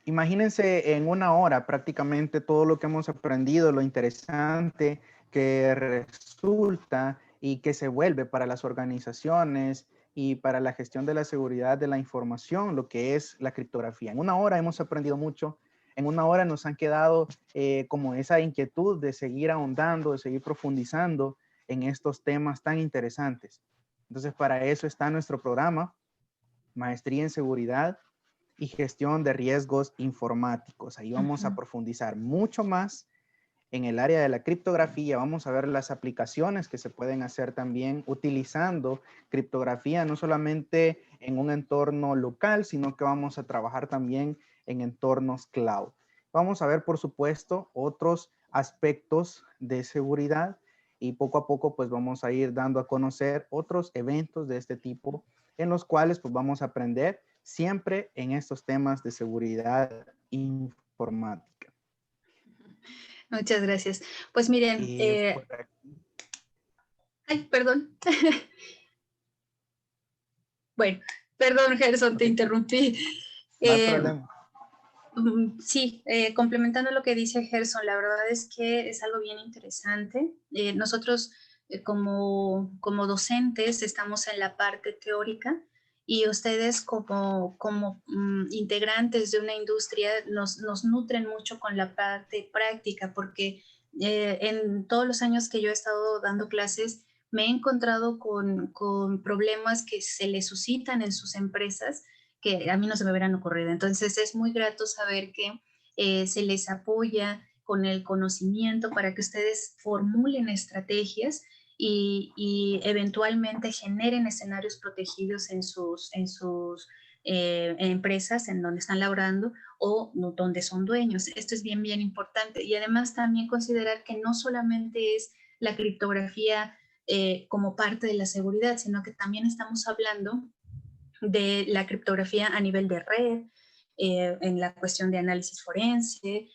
Imagínense en una hora prácticamente todo lo que hemos aprendido, lo interesante que resulta y que se vuelve para las organizaciones y para la gestión de la seguridad de la información, lo que es la criptografía. En una hora hemos aprendido mucho, en una hora nos han quedado como esa inquietud de seguir ahondando, de seguir profundizando en estos temas tan interesantes. Entonces, para eso está nuestro programa, Maestría en Seguridad y Gestión de Riesgos Informáticos. Ahí vamos a profundizar mucho más en el área de la criptografía. Vamos a ver las aplicaciones que se pueden hacer también utilizando criptografía, no solamente en un entorno local, sino que vamos a trabajar también en entornos cloud. Vamos a ver, por supuesto, otros aspectos de seguridad y poco a poco pues vamos a ir dando a conocer otros eventos de este tipo en los cuales pues vamos a aprender siempre en estos temas de seguridad informática. Muchas gracias. Pues miren, ay, perdón. Bueno, perdón, Gerson, te interrumpí. No hay problema. Sí, complementando lo que dice Gerson, la verdad es que es algo bien interesante. Nosotros como docentes estamos en la parte teórica y ustedes como integrantes de una industria nos nutren mucho con la parte práctica, porque en todos los años que yo he estado dando clases me he encontrado con problemas que se les suscitan en sus empresas que a mí no se me hubieran ocurrido. Entonces es muy grato saber que se les apoya con el conocimiento para que ustedes formulen estrategias y eventualmente generen escenarios protegidos en sus empresas en donde están laborando o donde son dueños. Esto es bien importante. Y además también considerar que no solamente es la criptografía como parte de la seguridad, sino que también estamos hablando de la criptografía a nivel de red, en la cuestión de análisis forense,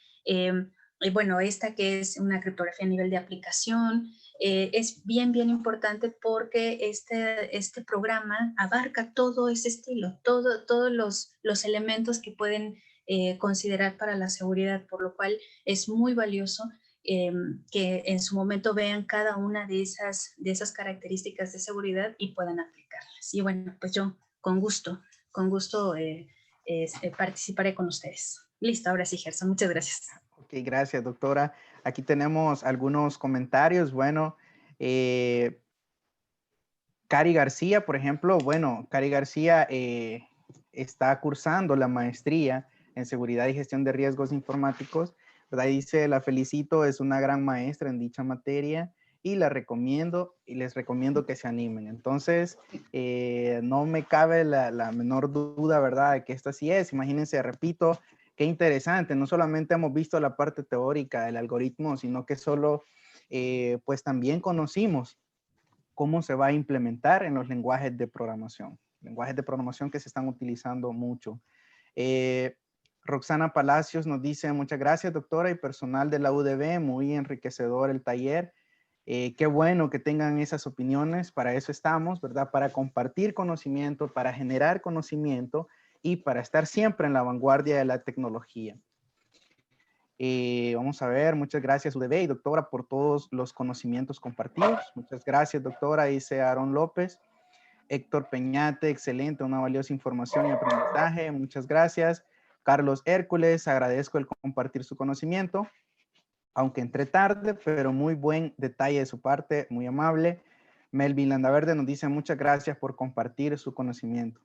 y bueno, esta que es una criptografía a nivel de aplicación, es bien importante porque este programa abarca todo ese estilo, todos los elementos que pueden considerar para la seguridad, por lo cual es muy valioso que en su momento vean cada una de esas características de seguridad y puedan aplicarlas. Y bueno, pues yo con gusto participaré con ustedes. Listo, ahora sí, Gerson, muchas gracias. Ok, gracias, doctora. Aquí tenemos algunos comentarios. Bueno, Cari García, por ejemplo, bueno, Cari García está cursando la maestría en Seguridad y Gestión de Riesgos Informáticos, ¿verdad? Y dice, la felicito, es una gran maestra en dicha materia y la recomiendo y les recomiendo que se animen. Entonces, no me cabe la menor duda, ¿verdad?, de que esto así es. Imagínense, repito, qué interesante. No solamente hemos visto la parte teórica del algoritmo, sino que solo, pues también conocimos cómo se va a implementar en los lenguajes de programación que se están utilizando mucho. Roxana Palacios nos dice, muchas gracias, doctora y personal de la UDB, muy enriquecedor el taller. Qué bueno que tengan esas opiniones, para eso estamos, ¿verdad? Para compartir conocimiento, para generar conocimiento y para estar siempre en la vanguardia de la tecnología. Vamos a ver, muchas gracias UDB y doctora por todos los conocimientos compartidos. Muchas gracias doctora, dice Aaron López. Héctor Peñate, excelente, una valiosa información y aprendizaje, muchas gracias. Carlos Hércules, agradezco el compartir su conocimiento, aunque entré tarde, pero muy buen detalle de su parte, muy amable. Melvin Landaverde nos dice muchas gracias por compartir su conocimiento.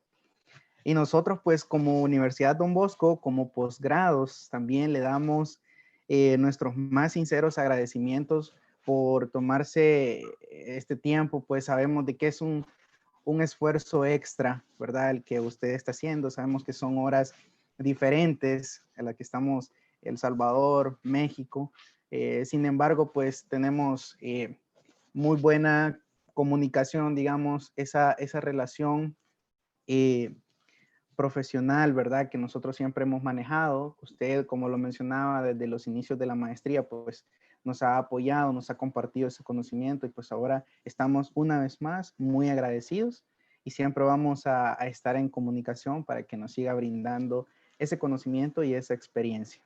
Y nosotros pues como Universidad Don Bosco, como posgrados, también le damos nuestros más sinceros agradecimientos por tomarse este tiempo, pues sabemos de que es un esfuerzo extra, ¿verdad? El que usted está haciendo, sabemos que son horas diferentes en las que estamos El Salvador, México, sin embargo, pues tenemos muy buena comunicación, digamos, esa relación profesional, ¿verdad? Que nosotros siempre hemos manejado. Usted, como lo mencionaba, desde los inicios de la maestría, pues nos ha apoyado, nos ha compartido ese conocimiento y pues ahora estamos una vez más muy agradecidos y siempre vamos a estar en comunicación para que nos siga brindando ese conocimiento y esa experiencia.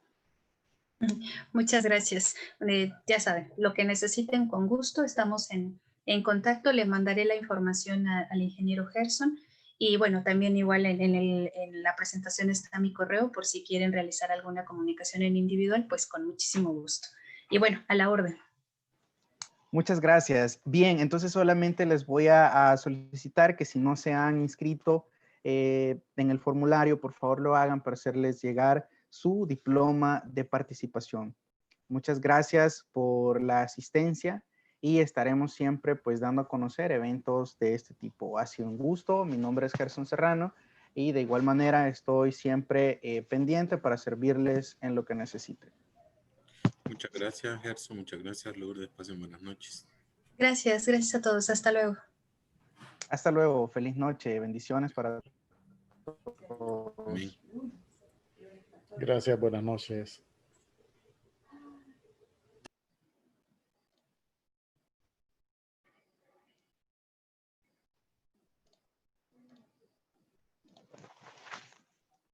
Muchas gracias. Ya saben, lo que necesiten con gusto, estamos en contacto. Le mandaré la información al ingeniero Gerson. Y bueno, también igual en la presentación está mi correo por si quieren realizar alguna comunicación en individual, pues con muchísimo gusto. Y bueno, a la orden. Muchas gracias. Bien, entonces solamente les voy a solicitar que si no se han inscrito en el formulario, por favor lo hagan para hacerles llegar su diploma de participación. Muchas gracias por la asistencia y estaremos siempre pues dando a conocer eventos de este tipo. Ha sido un gusto. Mi nombre es Gerson Serrano y de igual manera estoy siempre pendiente para servirles en lo que necesiten. Muchas gracias, Gerson. Muchas gracias, Lourdes. Pasen buenas noches. Gracias, gracias a todos. Hasta luego. Hasta luego. Feliz noche. Bendiciones para todos. Amén. Gracias, buenas noches.